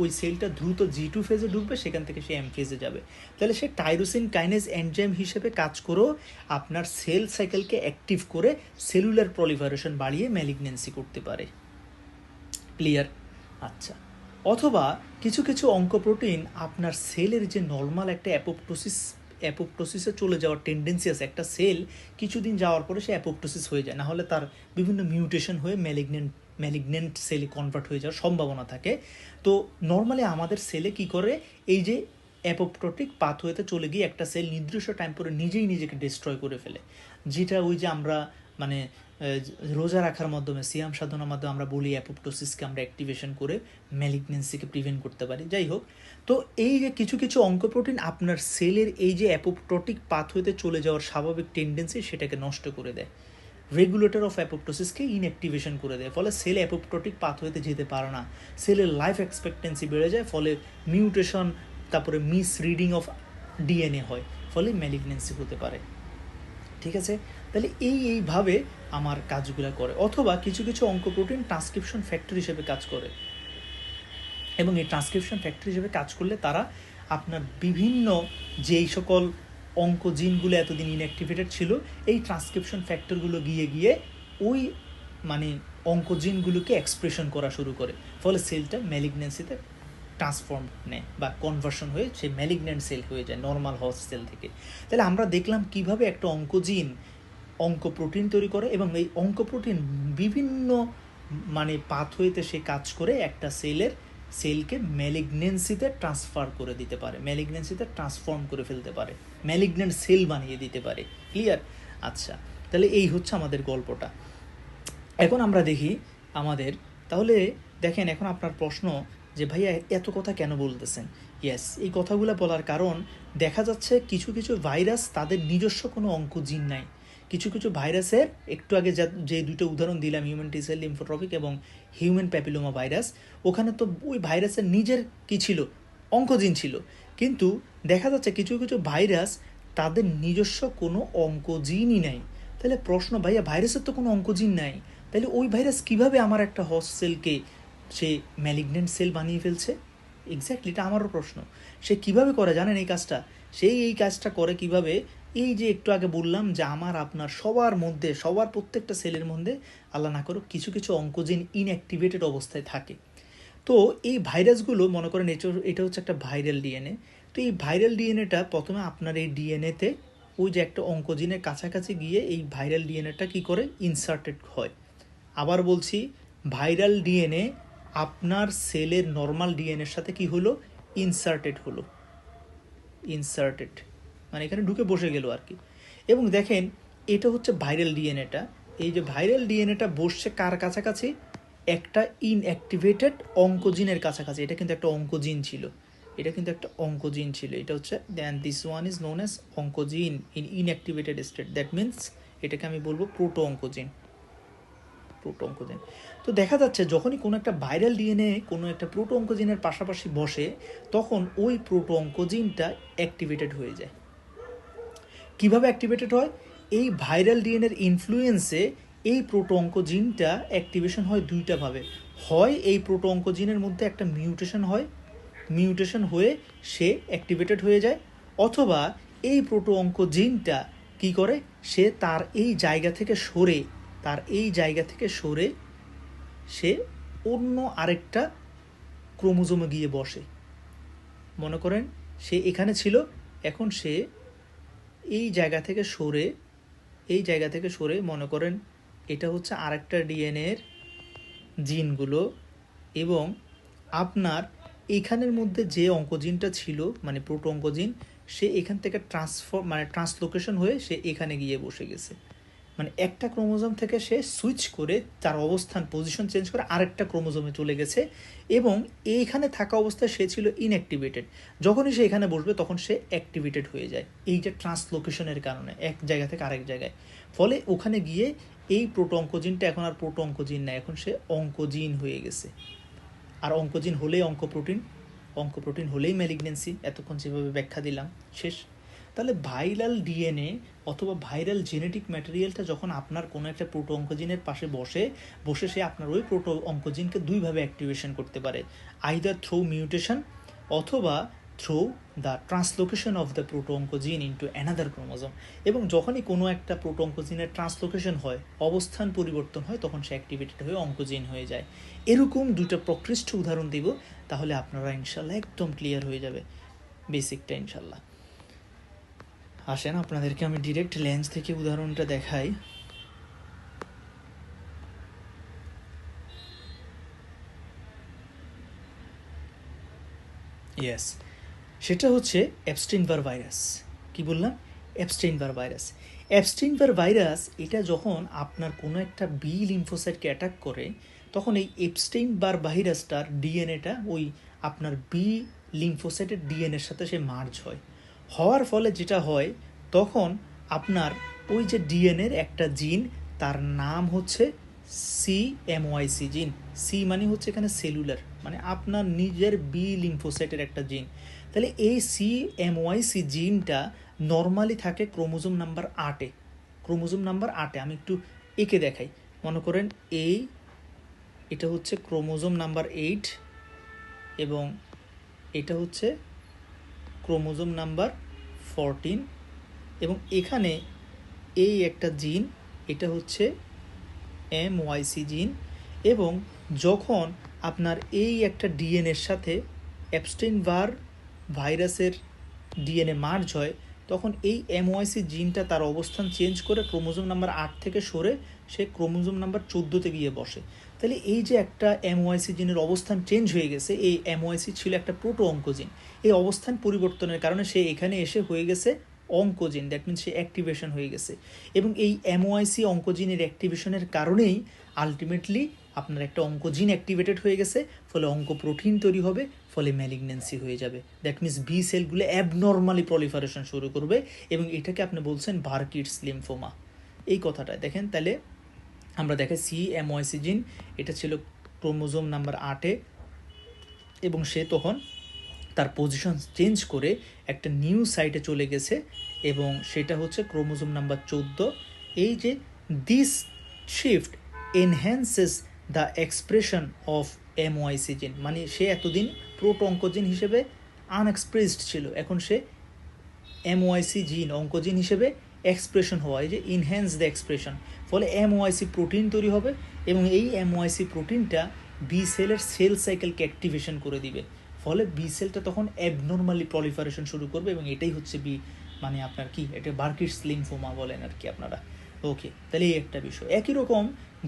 ওই সেলটা দ্রুত G2 ফেজে ঢুকবে, সেখান থেকে সে M ফেজে যাবে। তাহলে সে টাইরোসিন কাইনেজ এনজাইম হিসেবে কাজ করেও আপনার সেল সাইকেলকে অ্যাক্টিভ করে সেলুলার প্রলিফারেশন বাড়িয়ে ম্যালিগনেন্সি করতে পারে। ক্লিয়ার? আচ্ছা, অথবা কিছু কিছু অঙ্কোপ্রোটিন আপনার সেলের যে নর্মাল একটা অ্যাপোপ্টোসিসে চলে যাওয়ার টেন্ডেন্সি আছে, একটা সেল কিছুদিন যাওয়ার পরে সে অ্যাপোপ্টোসিস হয়ে যায়, না হলে তার বিভিন্ন মিউটেশন হয়ে ম্যালিগনেন্ট সেলে কনভার্ট হয়ে যাওয়ার সম্ভাবনা থাকে। তো নর্মালি আমাদের সেলে কি করে, এই যে অ্যাপোপ্টোটিক পাথওয়েতে চলে গিয়ে একটা সেল নির্দিষ্ট টাইম পরে নিজেই নিজেকে ডিস্ট্রয় করে ফেলে, যেটা ওই যে আমরা মানে রোজা রাখার মাধ্যমে, সিয়াম সাধনার মাধ্যমে আমরা বলি অ্যাপোপ্টোসিসকে আমরা অ্যাক্টিভেশন করে ম্যালিগনেন্সিকে প্রিভেন্ট করতে পারি। যাই হোক, তো এই যে কিছু কিছু অঙ্কোপ্রোটিন আপনার সেলের এই যে অ্যাপোপ্টোটিক পাথওয়েতে চলে যাওয়ার স্বাভাবিক টেন্ডেন্সি সেটাকে নষ্ট করে দেয়, রেগুলেটর অফ অ্যাপোপ্টোসিসকে ইনঅ্যাক্টিভেশন করে দেয়, ফলে সেল অ্যাপোপ্টোটিক পাথওয়েতে যেতে পারে না, সেলের লাইফ এক্সপেক্টেন্সি বেড়ে যায়, ফলে মিউটেশন, তারপরে মিস রিডিং অফ ডিএনএ হয়, ফলে ম্যালিগনেন্সি হতে পারে। ঠিক আছে, তাহলে এইভাবে আমার কাজগুলো করে। অথবা কিছু কিছু অঙ্কোপ্রোটিন ট্রান্সক্রিপশন ফ্যাক্টর হিসেবে কাজ করে এবং এই ট্রান্সক্রিপশন ফ্যাক্টর হিসেবে কাজ করলে তারা আপনার বিভিন্ন যেই সকল অঙ্কোজিনগুলো এতদিন ইনঅ্যাক্টিভেটেড ছিল, এই ট্রান্সক্রিপশন ফ্যাক্টরগুলো গিয়ে গিয়ে ওই মানে অঙ্কোজিনগুলোকে এক্সপ্রেশন করা শুরু করে, ফলে সেলটা ম্যালিগনেন্সিতে ট্রান্সফর্ম নেয় বা কনভার্সন হয়ে সে ম্যালিগনেন্ট সেল হয়ে যায় নর্মাল হস্ট সেল থেকে। তাহলে আমরা দেখলাম কিভাবে একটা অঙ্কোজিন অঙ্কোপ্রোটিন তৈরি করে এবং এই অঙ্কোপ্রোটিন বিভিন্ন মানে পাথওয়েতে সে কাজ করে একটা সেলকে ম্যালিগনেন্সিতে ট্রান্সফার করে দিতে পারে, ম্যালিগনেন্সিতে ট্রান্সফর্ম করে ফেলতে পারে, ম্যালিগনেন্ট সেল বানিয়ে দিতে পারে। ক্লিয়ার? আচ্ছা, তাহলে এই হচ্ছে আমাদের গল্পটা। এখন আমরা দেখি আমাদের, তাহলে দেখেন এখন আপনার প্রশ্ন যে ভাইয়া এত কথা কেন বলতেছেন? ইয়েস, এই কথাগুলো বলার কারণ দেখা যাচ্ছে কিছু কিছু ভাইরাস তাদের নিজস্ব কোনো অঙ্কোজিন নাই। কিছু কিছু ভাইরাসের একটু আগে যে দুটো উদাহরণ দিলাম, হিউম্যান টি সেল লিম্ফোট্রপিক এবং হিউম্যান প্যাপিলোমা ভাইরাস, ওখানে তো ওই ভাইরাসের নিজের কি ছিল, অঙ্কোজিন ছিল, কিন্তু দেখা যাচ্ছে কিছু কিছু ভাইরাস তাদের নিজস্ব কোনো অঙ্কোজিনই নাই। তাহলে প্রশ্ন, ভাইয়া ভাইরাসের তো কোনো অঙ্কোজিন নাই, তাহলে ওই ভাইরাস কিভাবে আমার একটা হোস্ট সেলকে সে ম্যালিগনেন্ট সেল বানিয়ে ফেলছে? এক্স্যাক্টলি, এটা আমারও প্রশ্ন। সে কিভাবে করে জানেন এই কাজটা? এই কাজটা করে কিভাবে, এই যে একটু আগে বললাম যে আমার আপনার সবার মধ্যে, সবার প্রত্যেকটা সেলের মধ্যে আল্লাহ না করুক কিছু কিছু অঙ্কোজিন ইনঅ্যাক্টিভেটেড অবস্থায় থাকে। তো এই ভাইরাসগুলো মনে করেন এটা হচ্ছে একটা ভাইরাল ডিএনএ। তো এই ভাইরাল ডিএনএটা প্রথমে আপনার এই ডিএনএতে ওই যে একটা অঙ্কোজিনের কাছাকাছি গিয়ে এই ভাইরাল ডিএনএটা কি করে ইনসার্টেড হয়। আবার বলছি, ভাইরাল ডিএনএ আপনার সেলের নর্মাল ডিএনএর সাথে কি হলো, ইনসার্টেড হলো, ইনসার্টেড মানে এখানে ঢুকে বসে গেল আর কি। এবং দেখেন এটা হচ্ছে ভাইরাল ডিএনএটা, এই যে ভাইরাল ডিএনএটা বসছে কার কাছাকাছি, একটা ইনঅ্যাক্টিভেটেড অঙ্কোজিনের কাছাকাছি। এটা কিন্তু একটা অঙ্কোজিন ছিল, এটা হচ্ছে then this one is known as oncogene in inactivated state, that means এটাকে আমি বলবো প্রোটো অঙ্কোজিন। তো দেখা যাচ্ছে যখনই কোনো একটা ভাইরাল ডিএনএ কোনো একটা প্রোটো অঙ্কোজিনের পাশাপাশি বসে, তখন ওই প্রোটো অঙ্কোজিনটা অ্যাক্টিভেটেড হয়ে যায়। কিভাবে অ্যাক্টিভেটেড হয়? এই ভাইরাল ডিএনএর ইনফ্লুয়েন্সে এই প্রোটো অঙ্কোজিনটা অ্যাক্টিভেশন হয় দুইটা ভাবে। হয় এই প্রোটো অঙ্কোজিনের মধ্যে একটা মিউটেশন হয়, মিউটেশন হয়ে সে অ্যাক্টিভেটেড হয়ে যায়, অথবা এই প্রোটো অঙ্কোজিনটা কী করে, সে তার এই জায়গা থেকে সরে সে অন্য আরেকটা ক্রোমোজোমে গিয়ে বসে। মনে করেন সে এখানে ছিল, এখন সে এই জায়গা থেকে সরে মনে করেন এটা হচ্ছে আরেকটা ডিএনএর জিনগুলো, এবং আপনার এইখানের মধ্যে যে অঙ্কোজিনটা ছিল মানে প্রোটো অঙ্কোজিন, সে এখান থেকে ট্রান্সলোকেশন হয়ে সে এখানে গিয়ে বসে গেছে। মানে একটা ক্রোমোজোম থেকে সে সুইচ করে তার অবস্থান পজিশন চেঞ্জ করে আরেকটা ক্রোমোজোমে চলে গেছে, এবং এইখানে থাকা অবস্থায় সে ছিল ইনঅ্যাক্টিভেটেড। যখনই সে এখানে বসবে তখন সে অ্যাক্টিভেটেড হয়ে যায়, এই যে ট্রান্সলোকেশনের কারণে এক জায়গা থেকে আরেক জায়গায়। ফলে ওখানে গিয়ে এই প্রোটো অঙ্কোজিনটা এখন আর প্রোটো অঙ্কোজিন না, এখন সে অঙ্কোজিন হয়ে গেছে। আর অঙ্কোজিন হলেই অঙ্কোপ্রোটিন হলেই ম্যালিগনেন্সি। এতক্ষণ যেভাবে ব্যাখ্যা দিলাম শেষ। তাহলে ভাইরাল ডিএনএ অথবা ভাইরাল জেনেটিক ম্যাটেরিয়ালটা যখন আপনার কোনো একটা প্রোটো অঙ্কোজিনের পাশে বসে সে আপনার ওই প্রোটো অঙ্কোজিনকে দুইভাবে অ্যাক্টিভেশন করতে পারে, আইদার থ্রু মিউটেশন অথবা through the translocation of the proto oncogene into another chromosome. এবং যখনই কোনো একটা প্রোটো অঙ্কোজিনের ট্রান্সলোকেশন হয়, অবস্থান পরিবর্তন হয়, তখন সে অ্যাক্টিভেটেড হয়ে অঙ্কোজিন হয়ে যায়। এরকম দুটো প্রকৃষ্ট উদাহরণ দিব, তাহলে আপনারা ইনশাল্লাহ একদম ক্লিয়ার হয়ে যাবে বেসিকটা ইনশাল্লাহ। আসেন আপনাদেরকে আমি ডিরেক্ট লেন্স থেকে উদাহরণটা দেখাই। ইয়েস, সেটা হচ্ছে এপস্টেইন-বার ভাইরাস। কি বললাম? এপস্টেইন-বার ভাইরাস। এটা যখন আপনার কোনো একটা বি লিম্ফোসাইটকে অ্যাটাক করে, তখন এই এপস্টেইন-বার ভাইরাসটার ডিএনএটা ওই আপনার বি লিম্ফোসাইটের ডিএনএর সাথে সে মার্জ হওয়ার ফলে যেটা হয়, তখন আপনার ওই যে ডিএনএর একটা জিন, তার নাম হচ্ছে CMYC জিন। সি মানে হচ্ছে এখানে সেলুলার, মানে আপনার নিজের বি লিম্ফোসাইটের একটা জিন। তাহলে এই CMYC জিনটা নর্মালি থাকে ক্রোমোজোম নাম্বার 8-এ। আমি একটু এঁকে দেখাই। মনে করেন এটা হচ্ছে ক্রোমোজোম নাম্বার 8 এবং এটা হচ্ছে ক্রোমোজোম নাম্বার 14, এবং এখানে এই একটা জিন, এটা হচ্ছে MYC জিন। এবং যখন আপনার এই একটা ডিএনএর সাথে এপস্টেইন-বার ভাইরাসের ডিএনএ মার্জ হয়, তখন এই MYC জিনটা তার অবস্থান চেঞ্জ করে ক্রোমোজোম নাম্বার 8 থেকে সরে সে ক্রোমোজোম নাম্বার 14-তে গিয়ে বসে। তাহলে এই যে একটা MYC জিনের অবস্থান চেঞ্জ হয়ে গেছে, এই MYC ছিল একটা প্রোটো অঙ্কোজিন, এই অবস্থান পরিবর্তনের কারণে সে এখানে এসে হয়ে গেছে oncogene, that means say activation হয়ে গেছে। এবং এই MYC অঙ্কোজিনের অ্যাক্টিভেশনের কারণেই আলটিমেটলি আপনার একটা অঙ্কোজিন অ্যাক্টিভেটেড হয়ে গেছে, ফলে অঙ্কোপ্রোটিন তৈরি হবে, ফলে ম্যালিগন্যান্সি হয়ে যাবে। দ্যাট মিনস বি সেলগুলো অ্যাবনর্মালি প্রলিফারেশন শুরু করবে, এবং এটাকে আপনি বলছেন বার্কিটস লিম্ফোমা। এই কথাটা দেখেন, তাহলে আমরা দেখাই CMYC জিন, এটা ছিল ক্রোমোজোম নাম্বার 8-এ, এবং সে তখন তার পজিশন চেঞ্জ করে একটা নিউ সাইটে চলে গেছে, এবং সেটা হচ্ছে ক্রোমোজোম নাম্বার 14। এই যে this shift enhances the expression of MYC জিন, মানে সে এতদিন প্রোটো অঙ্কোজিন হিসেবে আনএক্সপ্রেসড ছিল, এখন সে MYC জিন অঙ্কোজিন হিসেবে এক্সপ্রেশন হওয়া, এই যে ইনহ্যান্স দ্য এক্সপ্রেশন, ফলে MYC প্রোটিন তৈরি হবে, এবং এই MYC প্রোটিনটা বি সেলের সেল সাইকেলকে অ্যাক্টিভেশন করে দিবে, ফলে বি সেলটা তখন অ্যাবনর্মালি প্রলিফারেশন শুরু করবে, এবং এটাই হচ্ছে মানে আপনার কি, এটা বার্কিটস লিম্ফোমা বলেন আর কি আপনারা। ওকে, তাহলে এই একটা বিষয়। একই রকম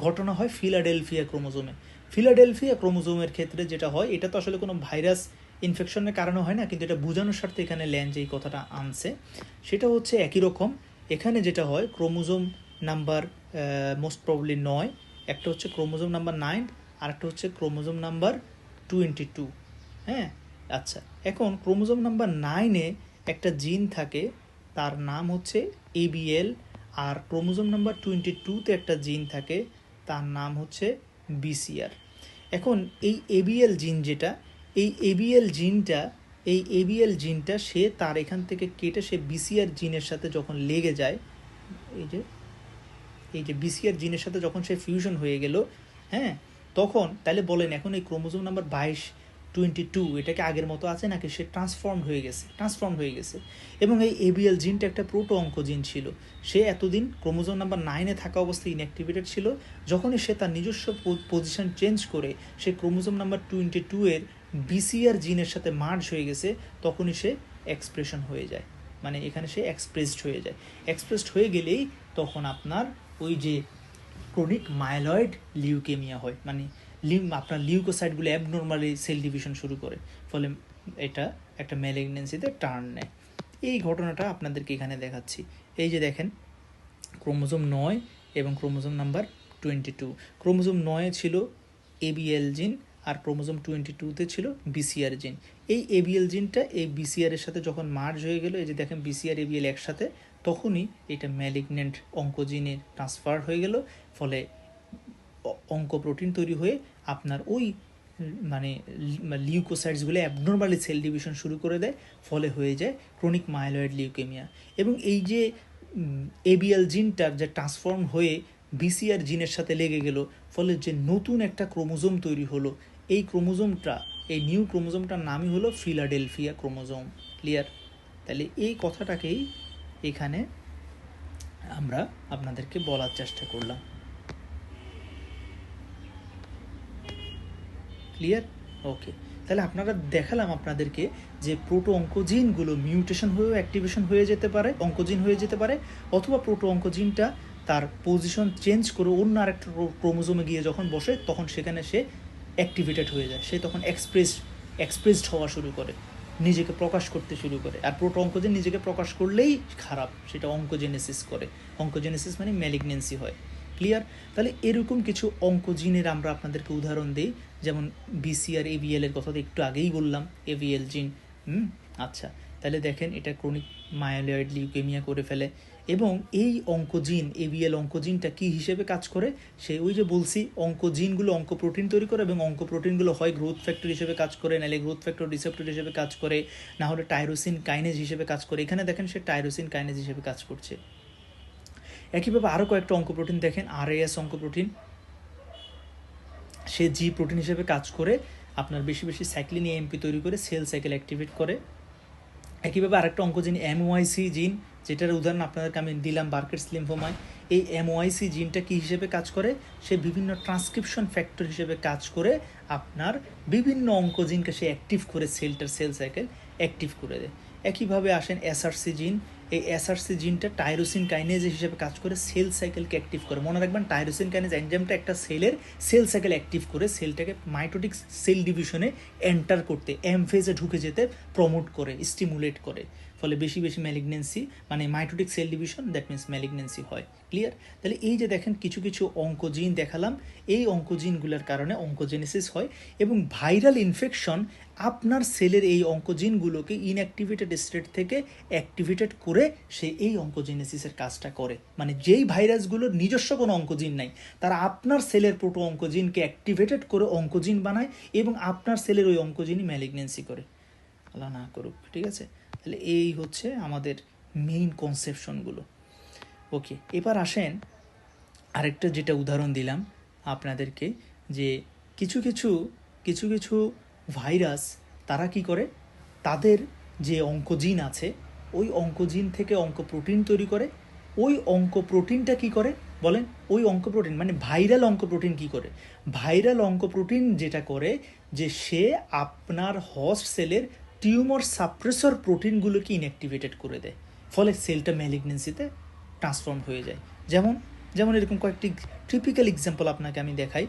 ঘটনা হয় ফিলাডেলফিয়া ক্রোমোজোমের ক্ষেত্রে যেটা হয়, এটা তো আসলে কোনো ভাইরাস ইনফেকশনের কারণে হয় না, কিন্তু এটা বোঝানোর স্বার্থে এখানে ল্যান যে কথাটা আনছে, সেটা হচ্ছে একই রকম। এখানে যেটা হয়, ক্রোমোজোম নাম্বার মোস্ট প্রবলি 9, একটা হচ্ছে ক্রোমোজোম নাম্বার 9, আর একটা হচ্ছে ক্রোমোজোম নাম্বার 22। হ্যাঁ, আচ্ছা, এখন ক্রোমোজোম নাম্বার 9-এ একটা জিন থাকে, তার নাম হচ্ছে ABL, আর ক্রোমোজোম নাম্বার 22-তে একটা জিন থাকে, তার নাম হচ্ছে BCR। এখন এই ABL জিন যেটা, এই ABL জিনটা সে তার এখান থেকে কেটে সে BCR জিনের সাথে যখন লেগে যায়, এই যে BCR জিনের সাথে যখন সে ফিউশন হয়ে গেল, হ্যাঁ, তখন তাহলে বলেন এখন এই ক্রোমোজোম নাম্বার 22 এটাকে আগের মতো আছে নাকি সে ট্রান্সফর্ম হয়ে গেছে। এবং এই এবিএল জিনটা একটা প্রোটো অঙ্কোজিন ছিল, সে এতদিন ক্রোমোজোম নাম্বার 9-এ থাকা অবস্থায় ইনঅ্যাক্টিভেটেড ছিল। যখনই সে তার নিজস্ব পজিশন চেঞ্জ করে সে ক্রোমোজোম নাম্বার 22 এর বিসিআর জিনের সাথে মার্জ হয়ে গেছে, তখনই সে এক্সপ্রেশন হয়ে যায়, মানে এখানে সে এক্সপ্রেসড হয়ে গেলেই তখন আপনার ওই যে ক্রনিক মাইলয়েড লিউকেমিয়া হয়, মানে আপনার লিউকোসাইটগুলো অ্যাবনর্মালি সেল ডিভিশন শুরু করে, ফলে এটা একটা ম্যালিগন্যান্সিতে টার্ন নেয়। এই ঘটনাটা আপনাদেরকে এখানে দেখাচ্ছি। এই যে দেখেন ক্রোমোজোম 9 এবং ক্রোমোজোম নাম্বার 22। ক্রোমোজোম 9-এ ছিল এবিএল জিন আর ক্রোমোজোম 22-তে ছিল বিসিআর জিন। এই এবিএল জিনটা এই বিসিআর এর সাথে যখন মার্জ হয়ে গেল, এই যে দেখেন বিসিআর এবিএল একসাথে, তখনই এটা ম্যালিগন্যান্ট অঙ্কোজিনে ট্রান্সফার হয়ে গেল, ফলে অঙ্কোপ্রোটিন তৈরি হয়ে আপনার ওই মানে লিউকোসাইটসগুলো অ্যাবনর্মালি সেল ডিভিশন শুরু করে দেয়, ফলে হয়ে যায় ক্রনিক মাইলয়েড লিউকেমিয়া। এবং এই যে এবিএল জিনটা যে ট্রান্সফর্ম হয়ে বিসিআর জিনের সাথে লেগে গেল, ফলে যে নতুন একটা ক্রোমোজোম তৈরি হলো, এই ক্রোমোজোমটা, এই নিউ ক্রোমোজোমটার নামই হলো ফিলাডেলফিয়া ক্রোমোজোম। ক্লিয়ার? তাহলে এই কথাটাকেই এখানে আমরা আপনাদেরকে বলার চেষ্টা করলাম। ক্লিয়ার? ওকে, তাহলে আপনারা দেখালাম আপনাদেরকে যে প্রোটো অঙ্কোজিনগুলো মিউটেশন হয়েও অ্যাক্টিভেশন হয়ে যেতে পারে, অঙ্কোজিন হয়ে যেতে পারে, অথবা প্রোটো অঙ্কোজিনটা তার পজিশন চেঞ্জ করে অন্য আরেকটা ক্রোমোজোমে গিয়ে যখন বসে তখন সেখানে সে অ্যাক্টিভেটেড হয়ে যায়, সে তখন এক্সপ্রেসড হওয়া শুরু করে, নিজেকে প্রকাশ করতে শুরু করে। আর প্রোটো অঙ্কোজিন নিজেকে প্রকাশ করলেই খারাপ, সেটা অঙ্কোজেনেসিস করে। অঙ্কোজেনেসিস মানে ম্যালিগন্যান্সি হয়। ক্লিয়ার? তাহলে এরকম কিছু অঙ্কোজিনের আমরা আপনাদেরকে উদাহরণ দিই, যেমন বিসিআর এভিএল এর কথা তো একটু আগেই বললাম, এভিএল জিন। আচ্ছা, তাহলে দেখেন এটা ক্রনিক মাইলয়েড লিউকেমিয়া করে ফেলে। এবং এই অঙ্কোজিন, এভিএল অঙ্কোজিনটা কি হিসেবে কাজ করে, সে ওই যে বলছি অঙ্কোজিনগুলো অঙ্কোপ্রোটিন তৈরি করে, এবং অঙ্কোপ্রোটিনগুলো হয় গ্রোথ ফ্যাক্টর হিসেবে কাজ করে, নাহলে গ্রোথ ফ্যাক্টর রিসেপ্টর হিসেবে কাজ করে, না হলে টাইরোসিন কাইনেজ হিসেবে কাজ করে। এখানে দেখেন সে টাইরোসিন কাইনেজ হিসেবে কাজ করছে। একইভাবে আরও কয়েকটা অঙ্কোপ্রোটিন দেখেন, আরএএস অঙ্কোপ্রোটিন, সে জি প্রোটিন হিসেবে কাজ করে আপনার বেশি বেশি সাইক্লিন এএমপি তৈরি করে সেল সাইকেল অ্যাক্টিভেট করে। একইভাবে আরেকটা অঙ্কোজিন এমওআইসি জিন, যেটার উদাহরণ আপনাদেরকে আমি দিলাম বার্কেটস লিম্ফোমায়। এই এমওআইসি জিনটা কী হিসেবে কাজ করে, সে বিভিন্ন ট্রান্সক্রিপশন ফ্যাক্টর হিসেবে কাজ করে আপনার বিভিন্ন অঙ্কোজিনকে সে অ্যাক্টিভ করে সেলটার সেল সাইকেল অ্যাক্টিভ করে দেয়। একইভাবে আসেন এসআরসি জিন, এই এসআরসি জিনটা টাইরোসিন কাইনেজ হিসেবে কাজ করে সেল সাইকেলকে অ্যাক্টিভ করে। মনে রাখবেন টাইরোসিন কাইনেজ এনজাইমটা একটা সেলের সেল সাইকেল অ্যাক্টিভ করে সেলটাকে মাইটোটিক সেল ডিভিশনে এন্টার করতে, এম ফেজে ঢুকে যেতে প্রমোট করে, স্টিমুলেট করে, ফলে বেশি বেশি ম্যালিগন্যান্সি মানে mitotic cell division, that means malignancy হয়। ক্লিয়ার? তাহলে এই যে দেখেন কিছু কিছু অঙ্কোজিন দেখালাম, এই অঙ্কোজিনগুলোর কারণে অঙ্কোজেনেসিস হয়, এবং ভাইরাল ইনফেকশন আপনার সেলের এই অঙ্কোজিনগুলোকে ইনঅ্যাক্টিভেটেড স্টেট থেকে অ্যাক্টিভেটেড করে সে এই অঙ্কোজেনেসিসের কাজটা করে। মানে যেই ভাইরাসগুলোর নিজস্ব কোনো অঙ্কোজিন নাই, তারা আপনার সেলের প্রোটো অঙ্কোজিনকে অ্যাক্টিভেটেড করে অঙ্কোজিন বানায়, এবং আপনার সেলের ওই অঙ্কোজিনই ম্যালিগন্যান্সি করে। আল্লাহ না করুক। ঠিক আছে? তাহলে এই হচ্ছে আমাদের মেইন কনসেপশনগুলো। ওকে, এবার আসেন আরেকটা যেটা উদাহরণ দিলাম আপনাদেরকে, যে কিছু কিছু কিছু কিছু ভাইরাস তারা কি করে, তাদের যে অঙ্কোজিন আছে ওই অঙ্কোজিন থেকে অঙ্কোপ্রোটিন তৈরি করে। ওই অঙ্কোপ্রোটিনটা কি করে বলেন? ওই অঙ্কোপ্রোটিন মানে ভাইরাল অঙ্কোপ্রোটিন কি করে? ভাইরাল অঙ্কোপ্রোটিন যেটা করে যে সে আপনার হোস্ট সেলের টিউমার সাপ্রেসর প্রোটিনগুলোকে ইনঅ্যাক্টিভেটেড করে দেয়, ফলে সেলটা ম্যালিগন্যান্সিতে ট্রান্সফর্ম হয়ে যায়। যেমন যেমন এরকম কয়েকটি টিপিক্যাল এক্সাম্পল আপনাকে আমি দেখাই।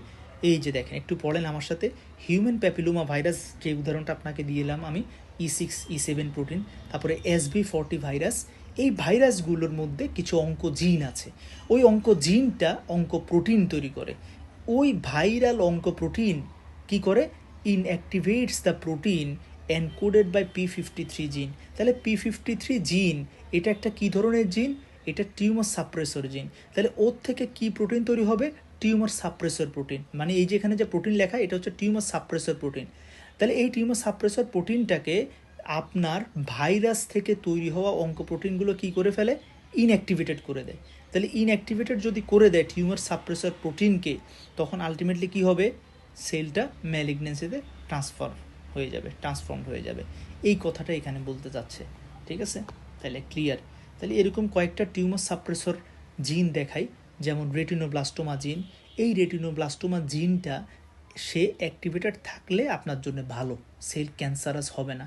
এই যে দেখেন, একটু পড়েন আমার সাথে। হিউম্যান প্যাপিলোমা ভাইরাস, যে উদাহরণটা আপনাকে দিয়েলাম আমি, E6, E7 প্রোটিন, তারপরে SV40 ভাইরাস। এই ভাইরাসগুলোর মধ্যে কিছু অঙ্কোজিন আছে, ওই অঙ্কোজিনটা অঙ্কোপ্রোটিন তৈরি করে। ওই ভাইরাল অঙ্কোপ্রোটিন কি করে? Inactivates the protein encoded by P53 gene. তাহলে P53 জিন এটা একটা কী ধরনের জিন? এটা টিউমার সাপ্রেসর জিন। তাহলে ওর থেকে কি প্রোটিন তৈরি হবে? Tumour suppressor protein. মানে এই যে এখানে যে প্রোটিন লেখা, এটা হচ্ছে টিউমার সাপ্রেসর প্রোটিন। তাহলে এই টিউমার সাপ্রেসর প্রোটিনটাকে আপনার ভাইরাস থেকে তৈরি হওয়া অঙ্কোপ্রোটিনগুলো কি করে ফেলে? ইনঅ্যাক্টিভেটেড করে দেয়। তাহলে ইনঅ্যাক্টিভেটেড যদি করে দেয় টিউমার সাপ্রেসর প্রোটিনকে, তখন আলটিমেটলি কি হবে? সেলটা ম্যালিগনেন্সিতে ট্রান্সফর্ম হয়ে যাবে। এই কথাটা এখানে বলতে যাচ্ছে, ঠিক আছে? তাহলে ক্লিয়ার। তাহলে এরকম কয়েকটা টিউমার সাপ্রেসর জিন দেখাই, যেমন রেটিনোব্লাস্টোমা জিন। এই রেটিনোব্লাস্টোমা জিনটা সে অ্যাক্টিভেটেড থাকলে আপনার জন্য ভালো, সেল ক্যান্সারাস হবে না।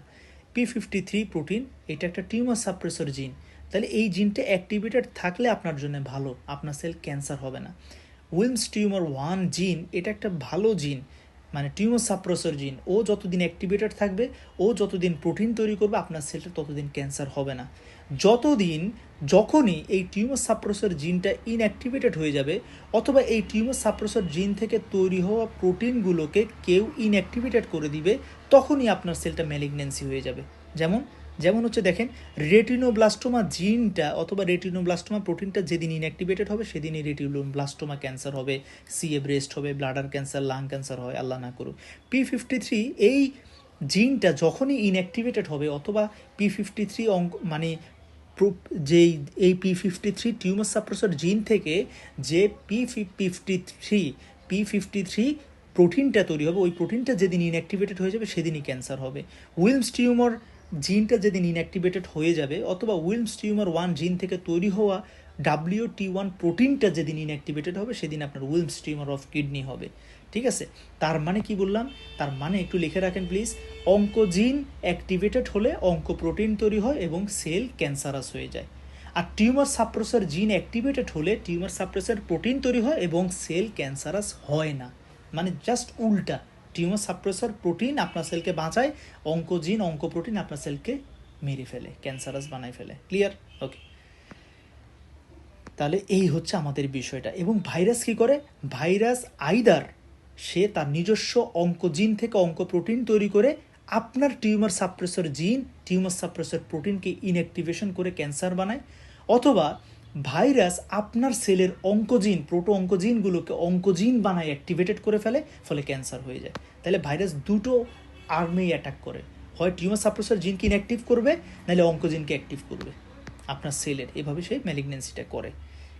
P53 প্রোটিন, এটা একটা টিউমার সাপ্রেসর জিন, তাহলে এই জিনটা অ্যাক্টিভেটেড থাকলে আপনার জন্য ভালো, আপনার সেল ক্যান্সার হবে না। উইলমস টিউমার 1 জিন, এটা একটা ভালো জিন, মানে টিউমার সাপ্রেসর জিন। ও যতদিন অ্যাক্টিভেটেড থাকবে, ও যতদিন প্রোটিন তৈরি করবে, আপনার সেলটা ততদিন ক্যান্সার হবে না। যখনই এই টিউমার সাপ্রেসর জিনটা ইনঅ্যাক্টিভেটেড হয়ে যাবে, অথবা এই টিউমার সাপ্রেসর জিন থেকে তৈরি হওয়া প্রোটিনগুলোকে কেউ ইনঅ্যাক্টিভেটেড করে দিবে, তখনই আপনার সেলটা ম্যালিগন্যান্সি হয়ে যাবে। যেমন হচ্ছে দেখেন, রেটিনোব্লাস্টোমা জিনটা অথবা রেটিনোব্লাস্টোমা প্রোটিনটা যেদিন ইনঅ্যাক্টিভেটেড হবে, সেদিনই রেটিনোব্লাস্টোমা ক্যান্সার হবে, সিএ ব্রেস্ট হবে, ব্লাডার ক্যান্সার, লাং ক্যান্সার হয়, আল্লাহ না করুক। P53 এই জিনটা যখনই ইনঅ্যাক্টিভেটেড হবে, অথবা P53 মানে যেই এই P53 টিউমার সাপ্রেসর জিন থেকে যে P53 প্রোটিনটা তৈরি হবে, ওই প্রোটিনটা যেদিন ইনঅ্যাক্টিভেটেড হয়ে যাবে, সেদিনই ক্যান্সার হবে। উইলমস টিউমার জিনটা যেদিন ইনঅ্যাক্টিভেটেড হয়ে যাবে, অথবা উইলমস টিউমার 1 জিন থেকে তৈরি হওয়া WT1 প্রোটিনটা যেদিন ইনঅ্যাক্টিভেটেড হবে, সেদিন আপনার উইলমস টিউমার অফ কিডনি হবে, ঠিক আছে? তার মানে কি বললাম? তার মানে একটু লিখে রাখেন প্লিজ। অঙ্কোজিন অ্যাক্টিভেটেড হলে অঙ্কোপ্রোটিন তৈরি হয় এবং সেল ক্যান্সারাস হয়ে যায়। আর টিউমার সাপ্রেসর জিন অ্যাক্টিভেটেড হলে টিউমার সাপ্রেসর প্রোটিন তৈরি হয় এবং সেল ক্যান্সারাস হয় না। মানে জাস্ট উল্টা, টিউমার সাপ্রেসর প্রোটিন আপনার সেলকে বাঁচায়, অঙ্কোজিন অঙ্কোপ্রোটিন আপনার সেলকে মেরে ফেলে, ক্যান্সারাস বানায় ফেলে। ক্লিয়ার? ওকে, তাহলে এই হচ্ছে আমাদের বিষয়টা। এবং ভাইরাস কি করে? ভাইরাস আইদার সে তার নিজস্ব অঙ্কোজিন থেকে অঙ্কোপ্রোটিন তৈরি করে আপনার টিউমার সাপ্রেসর প্রোটিনকে ইনঅ্যাক্টিভেশন করে ক্যান্সার বানায়, অথবা ভাইরাস আপনার সেলের প্রোটো অঙ্কোজিনগুলোকে অঙ্কোজিন বানায় অ্যাক্টিভেটেড করে ফেলে, ফলে ক্যান্সার হয়ে যায়। তাহলে ভাইরাস দুটো আর্মেই অ্যাটাক করে, হয় টিউমার সাপ্রেসর জিনকে ইনঅ্যাক্টিভ করবে, নাহলে অঙ্কোজিনকে অ্যাক্টিভ করবে আপনার সেলের। এভাবে সেই ম্যালিগন্যান্সিটা করে।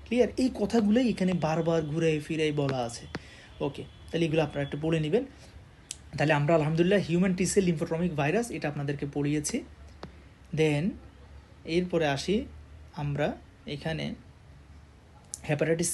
ক্লিয়ার? এই কথাগুলোই এখানে বারবার ঘুরে ফিরে বলা আছে। ওকে, তাহলে এগুলো আপনারা একটু পড়ে নেবেন। তাহলে আমরা আলহামদুলিল্লাহ হিউম্যান টি-সেল লিম্ফোট্রমিক ভাইরাস এটা আপনাদেরকে পড়িয়েছি। দেন এরপরে আসি আমরা এখানে হ্যাপাটাইটিস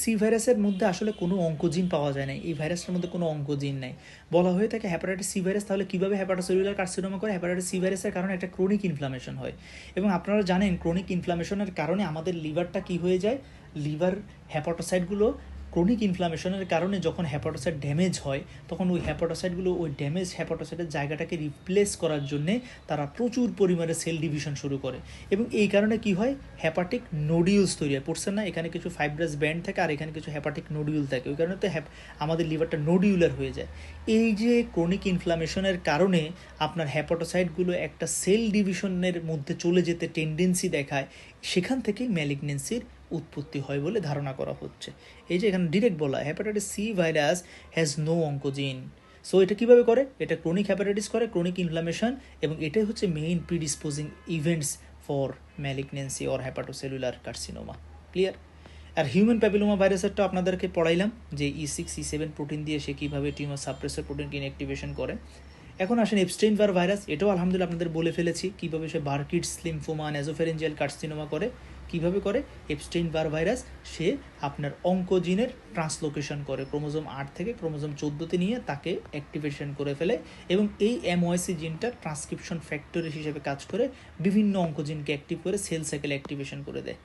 সি ভাইরাসের মধ্যে আসলে কোনো অঙ্কোজিন পাওয়া যায় না। এই ভাইরাসটার মধ্যে কোনো অঙ্কোজিন নাই। বলা হয়ে থাকে হ্যাপাটাইটিস সি ভাইরাস তাহলে কীভাবে হেপাটোসেলুলার কার্সিনোমা করে? হ্যাপাটাইটিস সি ভাইরাসের কারণে একটা ক্রনিক ইনফ্লামেশন হয়, এবং আপনারা জানেন ক্রনিক ইনফ্লামেশনের কারণে আমাদের লিভারটা কি হয়ে যায়? লিভার হ্যাপাটোসাইটগুলো ক্রনিক ইনফ্লামেশনের কারণে যখন হ্যাপাটোসাইট ড্যামেজ হয়, তখন ওই হ্যাপাটোসাইটগুলো ওই ড্যামেজ হ্যাপাটোসাইটের জায়গাটাকে রিপ্লেস করার জন্যে তারা প্রচুর পরিমাণে সেল ডিভিশন শুরু করে, এবং এই কারণে কি হয়? হ্যাপাটিক নোডিউলস তৈরি হয়। পড়ছেন না? এখানে কিছু ফাইব্রাস ব্যান্ড থাকে আর এখানে কিছু হ্যাপাটিক নোডিউল থাকে, ওই কারণে তো আমাদের লিভারটা নোডিউলার হয়ে যায়। এই যে ক্রনিক ইনফ্লামেশনের কারণে আপনার হ্যাপাটোসাইটগুলো একটা সেল ডিভিশনের মধ্যে চলে যেতে টেন্ডেন্সি দেখায়, সেখান থেকেই ম্যালিগন্যান্সির উৎপত্তি হয় বলে ধারণা করা হচ্ছে। এই যে এখানে ডিরেক্ট বলা, hepatitis C virus has no oncogene. So এটা কীভাবে করে? এটা ক্রনিক হ্যাপাটাইটিস করে, ক্রনিক ইনফ্লামেশন, এবং এটাই হচ্ছে main predisposing events for malignancy or hepatocellular carcinoma. Clear? আর হিউম্যান প্যাপিলোমা ভাইরাসেরটা আপনাদেরকে পড়াইলাম যে E6 E7 প্রোটিন দিয়ে সে কীভাবে টিউমার সাপ্রেসর প্রোটিনকে ইনঅ্যাক্টিভেশন করে। এখন আসেন এপস্টেইন বার ভাইরাস, এটাও আলহামদুলিল্লাহ আপনাদের বলে ফেলেছি কীভাবে সে বার্কিটস লিম্ফোমা, নেজোফেরেঞ্জিয়াল কার্সিনোমা করে। কীভাবে করে? এপস্টেইন বার ভাইরাস সে আপনার অঙ্কোজিনের ট্রান্সলোকেশন করে, ক্রোমোজোম 8 থেকে ক্রোমোজোম 14-তে নিয়ে তাকে অ্যাক্টিভেশন করে ফেলে, এবং এই MYC জিনটা ট্রান্সক্রিপশন ফ্যাক্টর হিসেবে কাজ করে বিভিন্ন অঙ্কোজিনকে অ্যাক্টিভ করে সেল সাইকেল অ্যাক্টিভেশন করে দেয়।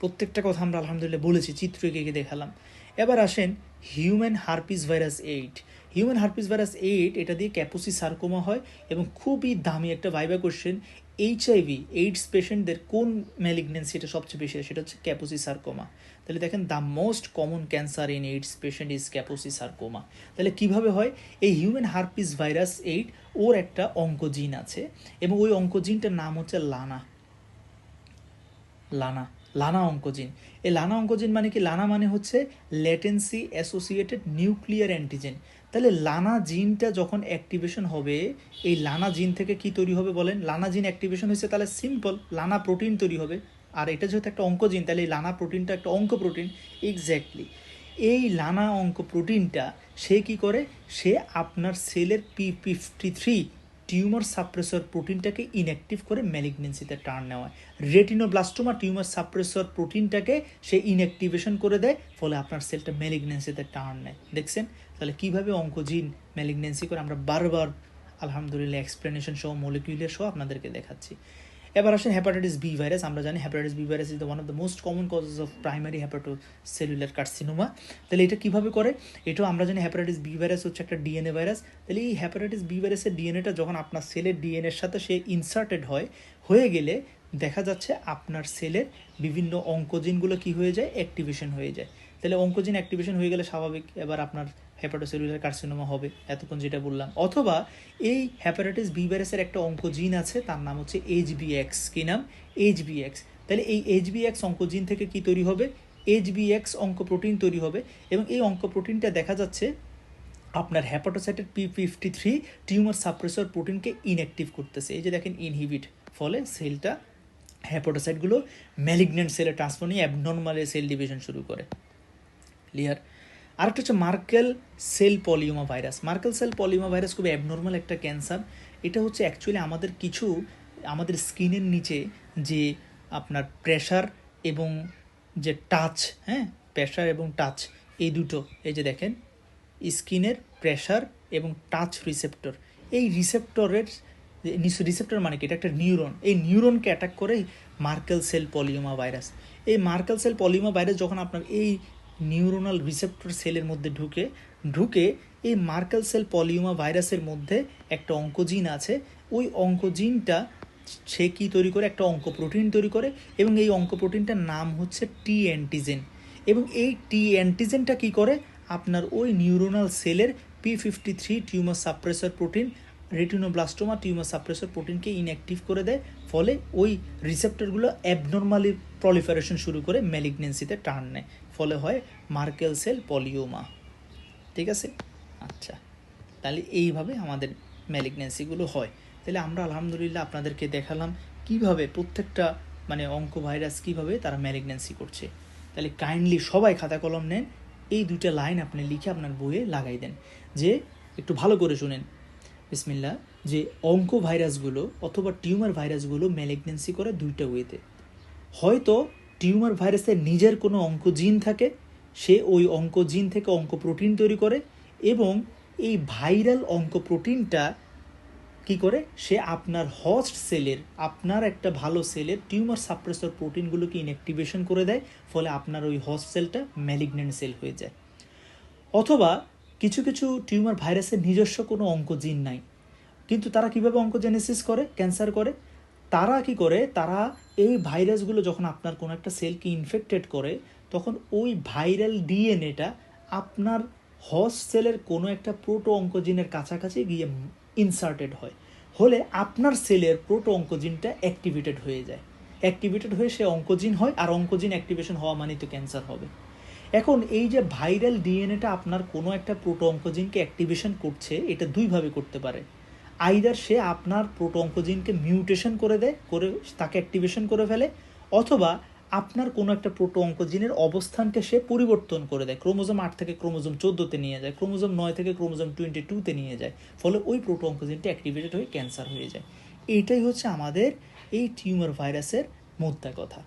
প্রত্যেকটা কথা আমরা আলহামদুলিল্লাহ বলেছি, চিত্র এঁকে দেখালাম। এবার আসেন human herpes virus 8। Human herpes virus 8 এটা দিয়ে ক্যাপোসি সার্কোমা হয়, এবং খুবই দামি একটা ভাইবা কোশ্চেন, HIV এইডস পেশেন্টদের কোন ম্যালিগন্যান্সি এটা সবচেয়ে বেশি হয়? সেটা হচ্ছে ক্যাপোসি সার্কোমা। তাহলে দেখেন the most common cancer in AIDS patient is ক্যাপোসি sarcoma. তাহলে কীভাবে হয়? এই হিউম্যান হারপিস ভাইরাস 8 ওর একটা অঙ্কোজিন আছে, এবং ওই অঙ্কোজিনটার নাম হচ্ছে লানা অঙ্কোজিন। এই লানা অঙ্কোজিন মানে কি? লানা মানে হচ্ছে ল্যাটেন্সি অ্যাসোসিয়েটেড নিউক্লিয়ার অ্যান্টিজেন। তাহলে লানা জিনটা যখন অ্যাক্টিভেশন হবে, এই লানা জিন থেকে কি তৈরি হবে বলেন? লানা জিন অ্যাক্টিভেশন হয়েছে, তাহলে সিম্পল লানা প্রোটিন তৈরি হবে। আর এটা যেহেতু একটা অঙ্কোজিন, তাহলে এই লানা প্রোটিনটা একটা অঙ্ক প্রোটিন। এক্স্যাক্টলি এই লানা অঙ্ক প্রোটিনটা সে কি করে, সে আপনার সেলের P53 টিউমার সাপ্রেসর প্রোটিনটাকে ইনঅ্যাক্টিভ করে ম্যালিগনেন্সিতে টার্ন নেওয়া। রেটিনোব্লাস্টোমা টিউমার সাপ্রেসর প্রোটিনটাকে সে ইনঅ্যাক্টিভেশন করে দেয়, ফলে আপনার সেলটা ম্যালিগনেন্সিতে টার্ন নেয়। দেখছেন তাহলে কীভাবে অঙ্কোজিন ম্যালিগনেন্সি করে, আমরা বারবার আলহামদুলিল্লাহ এক্সপ্লেনেশন সহ মলিকিউলার সহ আপনাদেরকে দেখাচ্ছি। এবার আসেন হেপাটাইটিস বি ভাইরাস। আমরা জানি hepatitis B virus is the one of the most common causes of primary hepatocellular carcinoma. তাহলে এটা কীভাবে করে, এটাও আমরা জানি হেপাটাইটিস বি ভাইরাস হচ্ছে একটা ডিএনএ ভাইরাস। তাহলে এই হেপাটাইটিস বি ভাইরাসের ডিএনএটা যখন আপনার সেলের ডিএনএর সাথে সে ইনসার্টেড হয়ে গেলে দেখা যাচ্ছে আপনার সেলের বিভিন্ন অঙ্কোজিনগুলো কি হয়ে যায়, অ্যাক্টিভেশন হয়ে যায়। তাহলে অঙ্কোজিন অ্যাক্টিভেশন হয়ে গেলে স্বাভাবিক এবার আপনার হেপাটোসেলুলার কার্সিনোমা হবে, এতক্ষণ যেটা বললাম। অথবা এই হেপাটাইটিস বি ভাইরাসের একটা অঙ্কোজিন আছে, তার নাম হচ্ছে HBX। কি নাম? HBX। তাহলে এই HBX অঙ্কোজিন থেকে কি তৈরি হবে, HBX অঙ্কোপ্রোটিন তৈরি হবে, এবং এই অঙ্কোপ্রোটিনটা দেখা যাচ্ছে আপনার হেপাটোসাইটের P53 টিউমার সাপ্রেসর প্রোটিনকে ইনঅ্যাক্টিভ করতেছে। এই যে দেখেন ইনহিবিট, ফলে সেলটা হেপাটোসাইটগুলো ম্যালিগনেন্ট সেলে ট্রান্সফার নিয়ে অ্যাবনর্মাল সেল ডিভিশন শুরু করে। ক্লিয়ার? আরেকটা হচ্ছে Merkel cell polyoma virus. Merkel cell polyoma virus খুব অ্যাবনর্মাল একটা ক্যান্সার। এটা হচ্ছে অ্যাকচুয়ালি আমাদের স্কিনের নিচে যে আপনার প্রেশার এবং যে টাচ, প্রেশার এবং টাচ এই দুটো, এই যে দেখেন স্কিনের প্রেশার এবং টাচ রিসেপ্টর, এই রিসেপ্টর মানে কি, এটা একটা নিউরন, এই নিউরনকে অ্যাটাক করে মার্কেল সেল পলিওমা ভাইরাস। এই মার্কেল সেল পলিওমা ভাইরাস যখন আপনার এই নিউরোনাল রিসেপ্টর সেলের মধ্যে ঢুকে এই মার্কেল সেল পলিওমা ভাইরাসের মধ্যে একটা অঙ্কোজিন আছে, ওই অঙ্কোজিনটা সে কি তৈরি করে, একটা অঙ্কোপ্রোটিন তৈরি করে, এবং এই অঙ্কোপ্রোটিনটার নাম হচ্ছে টি অ্যান্টিজেন। এবং এই টি অ্যান্টিজেনটা কি করে, আপনার ওই নিউরোনাল সেলের P53 tumour suppressor protein, retinoblastoma tumour suppressor প্রোটিনকে ইনঅ্যাক্টিভ করে দেয়, ফলে ওই রিসেপ্টরগুলো অ্যাবনর্মালি প্রলিফারেশন শুরু করে ম্যালিগনেন্সিতে টার্ন নেয়, ফলে হয় মার্কেল সেল পলিওমা। ঠিক আছে? আচ্ছা, তাহলে এইভাবে আমাদের ম্যালিগনেন্সিগুলো হয়। তাহলে আমরা আলহামদুলিল্লাহ আপনাদেরকে দেখালাম কিভাবে প্রত্যেকটা অঙ্ক ভাইরাস কীভাবে তারা ম্যালিগনেন্সি করছে। তাহলে কাইন্ডলি সবাই খাতা কলম নেন, এই দুইটা লাইন আপনি লিখে আপনার বইয়ে লাগাই দেন, যে একটু ভালো করে শুনেন বিসমিল্লাহ, যে অঙ্ক ভাইরাসগুলো অথবা টিউমার ভাইরাসগুলো ম্যালিগনেন্সি করে দুইটা ওয়েতে। হয়তো টিউমার ভাইরাসের নিজের কোনো অঙ্কোজিন থাকে, সে ওই অঙ্কোজিন থেকে অঙ্কোপ্রোটিন তৈরি করে, এবং এই ভাইরাল অঙ্কোপ্রোটিনটা কি করে, সে আপনার হোস্ট সেলের, আপনার একটা ভালো সেলের টিউমার সাপ্রেসর প্রোটিনগুলোকে ইনঅ্যাক্টিভেশন করে দেয়, ফলে আপনার ওই হোস্ট সেলটা ম্যালিগনেন্ট সেল হয়ে যায়। অথবা কিছু কিছু টিউমার ভাইরাসের নিজস্ব কোনো অঙ্কোজিন নাই, কিন্তু তারা কিভাবে অঙ্কোজেনেসিস করে, ক্যান্সার করে, তারা কি করে, তারা এই ভাইরাসগুলো যখন আপনার কোনো একটা সেলকে ইনফেক্টেড করে, তখন ওই ভাইরাল ডিএনএটা আপনার হোস্ট সেলের কোনো একটা প্রোটো অঙ্কোজিনের কাছাকাছি গিয়ে ইনসার্টেড হলে আপনার সেলের প্রোটো অঙ্কোজিনটা অ্যাক্টিভেটেড হয়ে যায়, অ্যাক্টিভেটেড হয়ে সে অঙ্কোজিন হয়, আর অঙ্কোজিন অ্যাক্টিভেশন হওয়া মানে তো ক্যান্সার হবে। এখন এই যে ভাইরাল ডিএনএটা আপনার কোনো একটা প্রোটো অঙ্কোজিনকে অ্যাক্টিভেশন করছে, এটা দুইভাবে করতে পারে। আইদার সে আপনার প্রোটো অঙ্কোজিনকে মিউটেশন করে দেয়, করে তাকে অ্যাক্টিভেশন করে ফেলে, অথবা আপনার কোনো একটা প্রোটো অঙ্কোজিনের অবস্থানকে সে পরিবর্তন করে দেয়, ক্রোমোজোম 8 থেকে ক্রোমোজোম 14-তে নিয়ে যায়, ক্রোমোজোম 9 থেকে ক্রোমোজোম 22-তে নিয়ে যায়, ফলে ওই প্রোটো অঙ্কোজিনটা অ্যাক্টিভেটেড হয়ে ক্যান্সার হয়ে যায়। এইটাই হচ্ছে আমাদের এই টিউমার ভাইরাসের মোদ্দা কথা।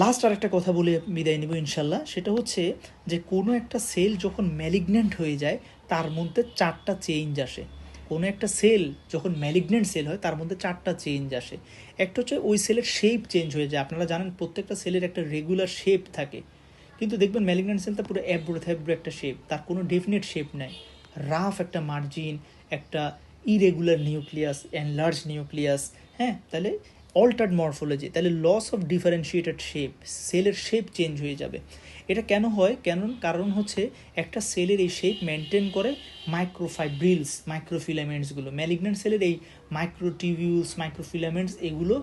লাস্ট আর একটা কথা বলে বিদায় নেব ইনশাল্লাহ, সেটা হচ্ছে যে কোনো একটা সেল যখন ম্যালিগনেন্ট হয়ে যায় তার মধ্যে 4টা চেঞ্জ আসে। কোনো একটা সেল যখন ম্যালিগনেন্ট সেল হয় তার মধ্যে 4টা চেঞ্জ আসে। একটা হচ্ছে ওই সেলের শেপ চেঞ্জ হয়ে যায়। আপনারা জানেন প্রত্যেকটা সেলের একটা রেগুলার শেপ থাকে, কিন্তু দেখবেন ম্যালিগনেন্ট সেলটা পুরো অ্যাব্রো একটা শেপ, তার কোনো ডেফিনেট শেপ নেই, রাফ একটা মার্জিন, একটা ইরেগুলার নিউক্লিয়াস, এনলার্জ নিউক্লিয়াস, তাহলে অল্টার্ড মরফোলজি, তাহলে লস অফ ডিফারেন্সিয়েটেড শেপ, সেলের শেপ চেঞ্জ হয়ে যাবে। এটা কেন হয়? কারণ হচ্ছে একটা সেলের এই শেপ মেনটেন করে মাইক্রোফাইব্রিলস, মাইক্রোফিলামেন্টসগুলো। ম্যালিগনেন্ট সেলের এই মাইক্রোটিউবিউলস, মাইক্রোফিলামেন্টস এগুলো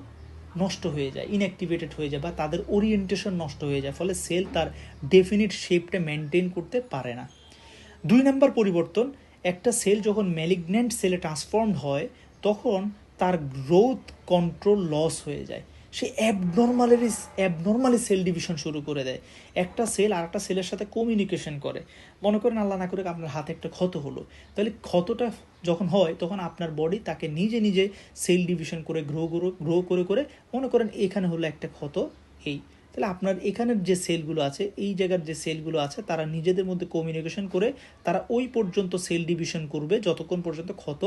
নষ্ট হয়ে যায়, ইনঅ্যাক্টিভেটেড হয়ে যায়, বা তাদের ওরিয়েন্টেশন নষ্ট হয়ে যায়, ফলে সেল তার ডেফিনিট শেপটা মেনটেন করতে পারে না। 2 নম্বর পরিবর্তন, একটা সেল যখন ম্যালিগনেন্ট সেলে ট্রান্সফর্মড হয় তখন তার গ্রোথ কন্ট্রোল লস হয়ে যায়। সে অ্যাবনর্মালি সেল ডিভিশন শুরু করে দেয়। একটা সেল আর একটা সেলের সাথে কমিউনিকেশন করে। মনে করেন আল্লাহ না করে আপনার হাতে একটা ক্ষত হলো, তাহলে ক্ষতটা যখন হয় তখন আপনার বডি তাকে নিজে নিজে সেল ডিভিশন করে গ্রো করে করে মনে করেন এখানে হলো একটা ক্ষত, এই তাহলে আপনার এখানের যে সেলগুলো আছে, এই জায়গার যে সেলগুলো আছে, তারা নিজেদের মধ্যে কমিউনিকেশন করে তারা ওই পর্যন্ত সেল ডিভিশন করবে যতক্ষণ পর্যন্ত ক্ষত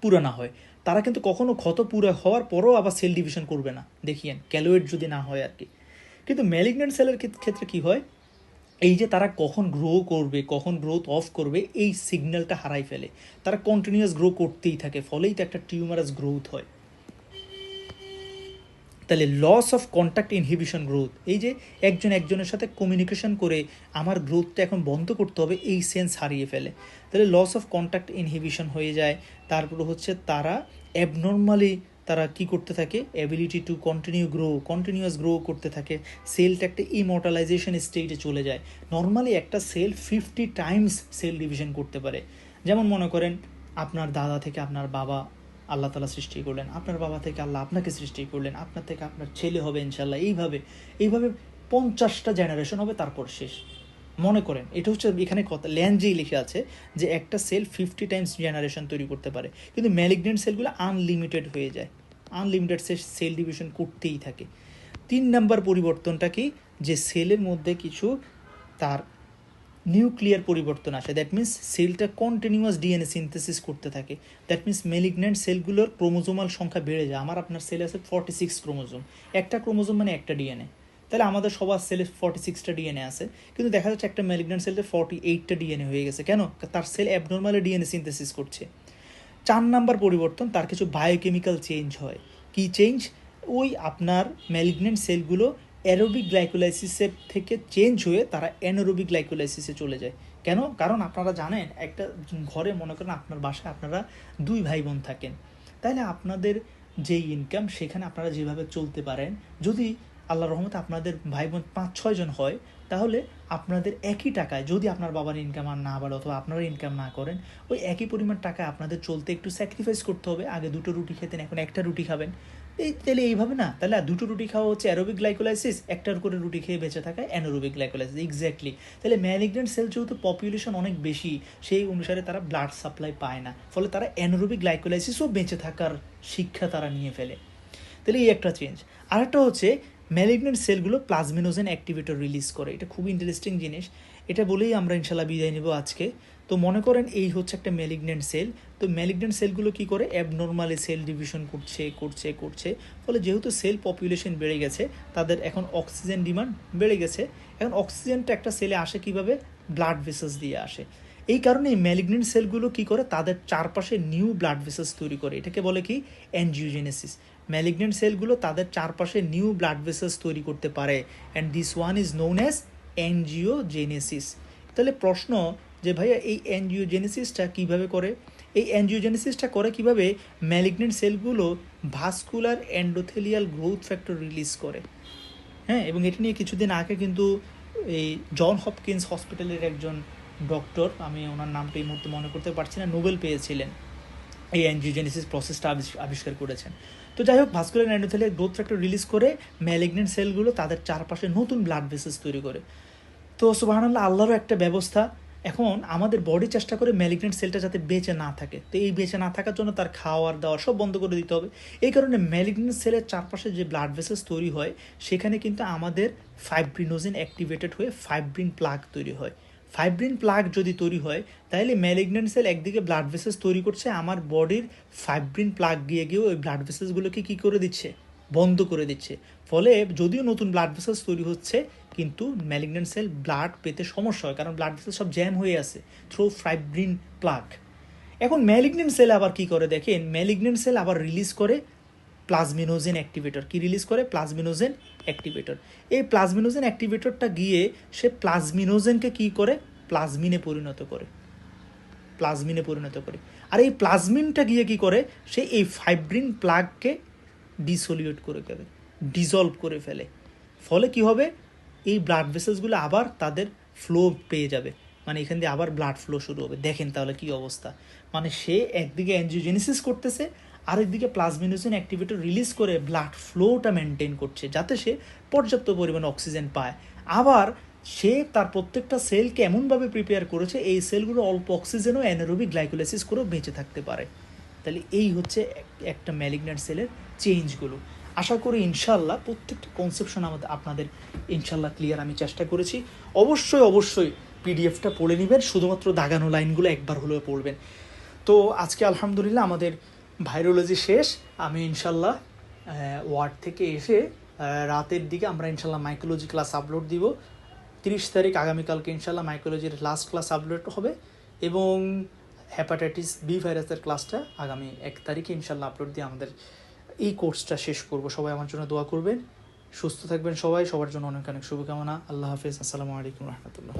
পুরো না হয়। তারা কিন্তু কখনো ক্ষত পুরো হওয়ার পরও আবার সেল ডিভিশন করবে না, দেখিয়েন ক্যালোয়েড যদি না হয় আর কি। কিন্তু ম্যালিগন্যান্ট সেলের ক্ষেত্রে কি হয়, এই যে তারা কখন গ্রো করবে, কখন গ্রোথ অফ করবে, এই সিগন্যালটা হারাই ফেলে। তারা কন্টিনিউয়াস গ্রো করতেই থাকে, ফলেই তো একটা টিউমারাস গ্রোথ হয়। তাহলে loss of contact inhibition growth, এই যে একজন একজনের সাথে কমিউনিকেশন করে আমার গ্রোথটা এখন বন্ধ করতে হবে, এই সেন্স হারিয়ে ফেলে। তাহলে লস অফ কন্ট্যাক্ট ইনহিবিশন হয়ে যায়। তারপরে হচ্ছে তারা অ্যাবনর্মালি তারা কি করতে থাকে, অ্যাবিলিটি টু কন্টিনিউয়াস গ্রো করতে থাকে। সেলটা একটা ইমর্টালাইজেশন স্টেজে চলে যায়। নর্মালি একটা সেল 50 টাইমস সেল ডিভিশন করতে পারে। যেমন মনে করেন আপনার দাদা থেকে আপনার বাবা আল্লাহ তালা সৃষ্টি করলেন, আপনার বাবা থেকে আল্লাহ আপনাকে সৃষ্টি করলেন, আপনার থেকে আপনার ছেলে হবে ইনশাল্লাহ, এইভাবে এইভাবে 50টা জেনারেশন হবে, তারপর শেষ। মনে করেন এটা হচ্ছে এখানে কথা ল্যাঞ্জেই লিখে আছে যে একটা সেল 50 টাইমস জেনারেশন তৈরি করতে পারে, কিন্তু ম্যালিগনেন্ট সেলগুলো আনলিমিটেড হয়ে যায়, আনলিমিটেড সেল ডিভিশন করতেই থাকে। 3 নাম্বার পরিবর্তনটা কি, যে সেলের মধ্যে কিছু তার নিউক্লিয়ার পরিবর্তন আসে। দ্যাট মিন্স সেলটা কন্টিনিউয়াস ডিএনএ সিনথেসিস করতে থাকে। দ্যাট মিন্স ম্যালিগন্যান্ট সেলগুলোর ক্রোমোজোমাল সংখ্যা বেড়ে যায়। আপনার সেলে আছে 46 ক্রোমোজোম, একটা ক্রোমোজোম মানে একটা ডিএনএ। তাহলে আমাদের সবার সেলে 46টা ডিএনএ আছে, কিন্তু দেখা যাচ্ছে একটা ম্যালিগন্যান্ট সেলে 48টা ডিএনএ হয়ে গেছে। কেন? তার সেল অ্যাবনর্মালি ডিএনএ সিনথেসিস করছে। 4 নাম্বার পরিবর্তন, তার কিছু বায়োকেমিক্যাল চেঞ্জ হয়। কি চেঞ্জ? ওই আপনার ম্যালিগন্যান্ট সেলগুলো অ্যারোবিক গ্লাইকোলাইসিসের থেকে চেঞ্জ হয়ে তারা অ্যানারোবিক গ্লাইকোলাইসিসে চলে যায়। কেন? কারণ আপনারা জানেন একটা ঘরে মনে করেন আপনার বাসায় আপনারা 2 ভাই বোন থাকেন, তাহলে আপনাদের যেই ইনকাম সেখানে আপনারা যেভাবে চলতে পারেন, যদি আল্লাহর রহমতে আপনাদের ভাই বোন 5-6 জন হয়, তাহলে আপনাদের একই টাকায়, যদি আপনার বাবার ইনকাম আর না বাড়ে অথবা আপনারা ইনকাম না করেন, ওই একই পরিমাণ টাকায় আপনাদের চলতে একটু স্যাক্রিফাইস করতে হবে। আগে 2টো রুটি খেতেন, এখন একটা রুটি খাবেন। তাহলে এইভাবে না, তাহলে 2টো রুটি খাওয়া হচ্ছে অ্যারোবিক গ্লাইকোলাইসিস, একটার করে রুটি খেয়ে বেঁচে থাকা অ্যানারোবিক গ্লাইকোলাইসিস। এক্স্যাক্টলি। তাহলে ম্যালিগন্যান্ট সেল যেহেতু পপুলেশন অনেক বেশি, সেই অনুসারে তারা ব্লাড সাপ্লাই পায় না, ফলে তারা অ্যানারোবিক গ্লাইকোলাইসিসও বেঁচে থাকার শিক্ষা তারা নিয়ে ফেলে। তাহলে এই একটা চেঞ্জ। আরেকটা হচ্ছে ম্যালিগন্যান্ট সেলগুলো প্লাজমিনোজেন অ্যাক্টিভেটর রিলিজ করে। এটা খুব ইন্টারেস্টিং জিনিস, এটা বলেই আমরা ইনশাল্লাহ বিদায় নেব আজকে। তো মনে করেন এই হচ্ছে একটা ম্যালিগন্যান্ট সেল। তো ম্যালিগন্যান্ট সেলগুলো কী করে, অ্যাবনর্মালি সেল ডিভিশন করছে। ফলে যেহেতু সেল পপুলেশন বেড়ে গেছে, তাদের এখন অক্সিজেন ডিমান্ড বেড়ে গেছে। এখন অক্সিজেনটা একটা সেলে আসে কিভাবে? ব্লাড ভেসেলস দিয়ে আসে। এই কারণে ম্যালিগন্যান্ট সেলগুলো কী করে, তাদের চারপাশে নিউ ব্লাড ভেসেলস তৈরি করে। এটাকে বলে কি? অ্যানজিওজেনেসিস। ম্যালিগন্যান্ট সেলগুলো তাদের চারপাশে নিউ ব্লাড ভেসেলস তৈরি করতে পারে, and this one is known as angiogenesis. তাহলে প্রশ্ন যে ভাইয়া এই অ্যানজিওজেনেসিসটা কীভাবে করে? এই অ্যানজিওজেনেসিসটা করে কিভাবে? ম্যালিগন্যান্ট সেলগুলো vascular endothelial growth factor release করে। হ্যাঁ, এবং এটা নিয়ে কিছুদিন আগে কিন্তু এই জন হপকিন্স হসপিটালের একজন ডক্টর, আমি ওনার নামটা এই মুহূর্তে মনে করতে পারছি না, নোবেল পেয়েছিলেন, এই অ্যানজিওজেনেসিস প্রসেসটা আবিষ্কার করেছেন। তো যাই হোক, vascular endothelial growth factor release করে ম্যালিগন্যান্ট সেলগুলো তাদের চারপাশে নতুন ব্লাড ভেসেলস তৈরি করে। তো সুবহানাল্লাহ, আল্লাহরও একটা ব্যবস্থা। এখন আমাদের বডি চেষ্টা করে ম্যালিগন্যান্ট সেলটা যাতে বেঁচে না থাকে, তো এই বেঁচে না থাকার জন্য তার খাওয়ার দাওয়ার সব বন্ধ করে দিতে হবে। এই কারণে ম্যালিগন্যান্ট সেলের চারপাশে যে ব্লাড ভেসেলস তৈরি হয়, সেখানে কিন্তু আমাদের ফাইব্রিনোজেন অ্যাক্টিভেটেড হয়ে ফাইব্রিন প্লাগ তৈরি হয়। ফাইব্রিন প্লাগ যদি তৈরি হয়, তাহলে ম্যালিগন্যান্ট সেল একদিকে ব্লাড ভেসেলস তৈরি করছে, আমার বডির ফাইব্রিন প্লাগ গিয়ে ওই ব্লাড ভেসেলসগুলোকে কী করে দিচ্ছে? বন্ধ করে দিচ্ছে। ফলে যদিও নতুন ব্লাড ভেসেলস তৈরি হচ্ছে, কিন্তু ম্যালিগন্যান্ট সেল ব্লাড পেতে সমস্যা হয়, কারণ ব্লাড ভেসেল সব জ্যাম হয়ে আছে থ্রু ফাইব্রিন প্লাগ। এখন ম্যালিগন্যান্ট সেল আবার কী করে দেখেন, ম্যালিগন্যান্ট সেল আবার রিলিজ করে প্লাজমিনোজেন অ্যাক্টিভেটর। কি রিলিজ করে? Plasminogen activator. এই প্লাজমিনোজেন অ্যাক্টিভেটরটা গিয়ে সে প্লাজমিনোজেনকে কী করে? প্লাজমিনে পরিণত করে। আর এই প্লাজমিনটা গিয়ে কী করে? সে এই ফাইব্রিন প্লাগকে ডিসলভ করে ফেলে। ফলে কি হবে? এই ব্লাড ভেসেলসগুলো আবার তাদের ফ্লো পেয়ে যাবে, মানে এখান দিয়ে আবার ব্লাড ফ্লো শুরু হবে। দেখেন তাহলে কি অবস্থা, মানে সে একদিকে অ্যানজিওজেনেসিস করতেছে, আরেকদিকে প্লাজমিনোজেন অ্যাক্টিভেটর রিলিজ করে ব্লাড ফ্লোটা মেনটেন করছে যাতে সে পর্যাপ্ত পরিমাণে অক্সিজেন পায়। আবার সে তার প্রত্যেকটা সেলকে এমনভাবে প্রিপেয়ার করেছে এই সেলগুলো অল্প অক্সিজেনও অ্যানারোবিক গ্লাইকোলাইসিস করেও বেঁচে থাকতে পারে। তাহলে এই হচ্ছে একটা ম্যালিগন্যান্ট সেলের চেঞ্জগুলো। আশা করি ইনশাল্লাহ প্রত্যেকটা কনসেপশন আমাদের আপনাদের ইনশাল্লাহ ক্লিয়ার আমি চেষ্টা করেছি। অবশ্যই পিডিএফটা পড়ে নেবেন, শুধুমাত্র দাগানো লাইনগুলো একবার হলেও পড়বেন। তো আজকে আলহামদুলিল্লাহ আমাদের ভাইরোলজি শেষ। আমি ইনশাল্লাহ ওয়ার্ড থেকে এসে রাতের দিকে আমরা ইনশাল্লাহ মাইক্রোলজি ক্লাস আপলোড দিব। 30 তারিখ আগামীকালকে ইনশাল্লাহ মাইক্রোলজির লাস্ট ক্লাস আপলোড হবে এবং হেপাটাইটিস বি ভাইরাসের ক্লাসটা আগামী 1 তারিখে ইনশাল্লাহ আপলোড দিয়ে আমাদের এই কোর্সটা শেষ করব। সবাই আমার জন্য দোয়া করবেন, সুস্থ থাকবেন সবাই, সবার জন্য অনেক অনেক শুভকামনা। আল্লাহ হাফেজ, আসসালামু আলাইকুম রহমতুল্লাহ।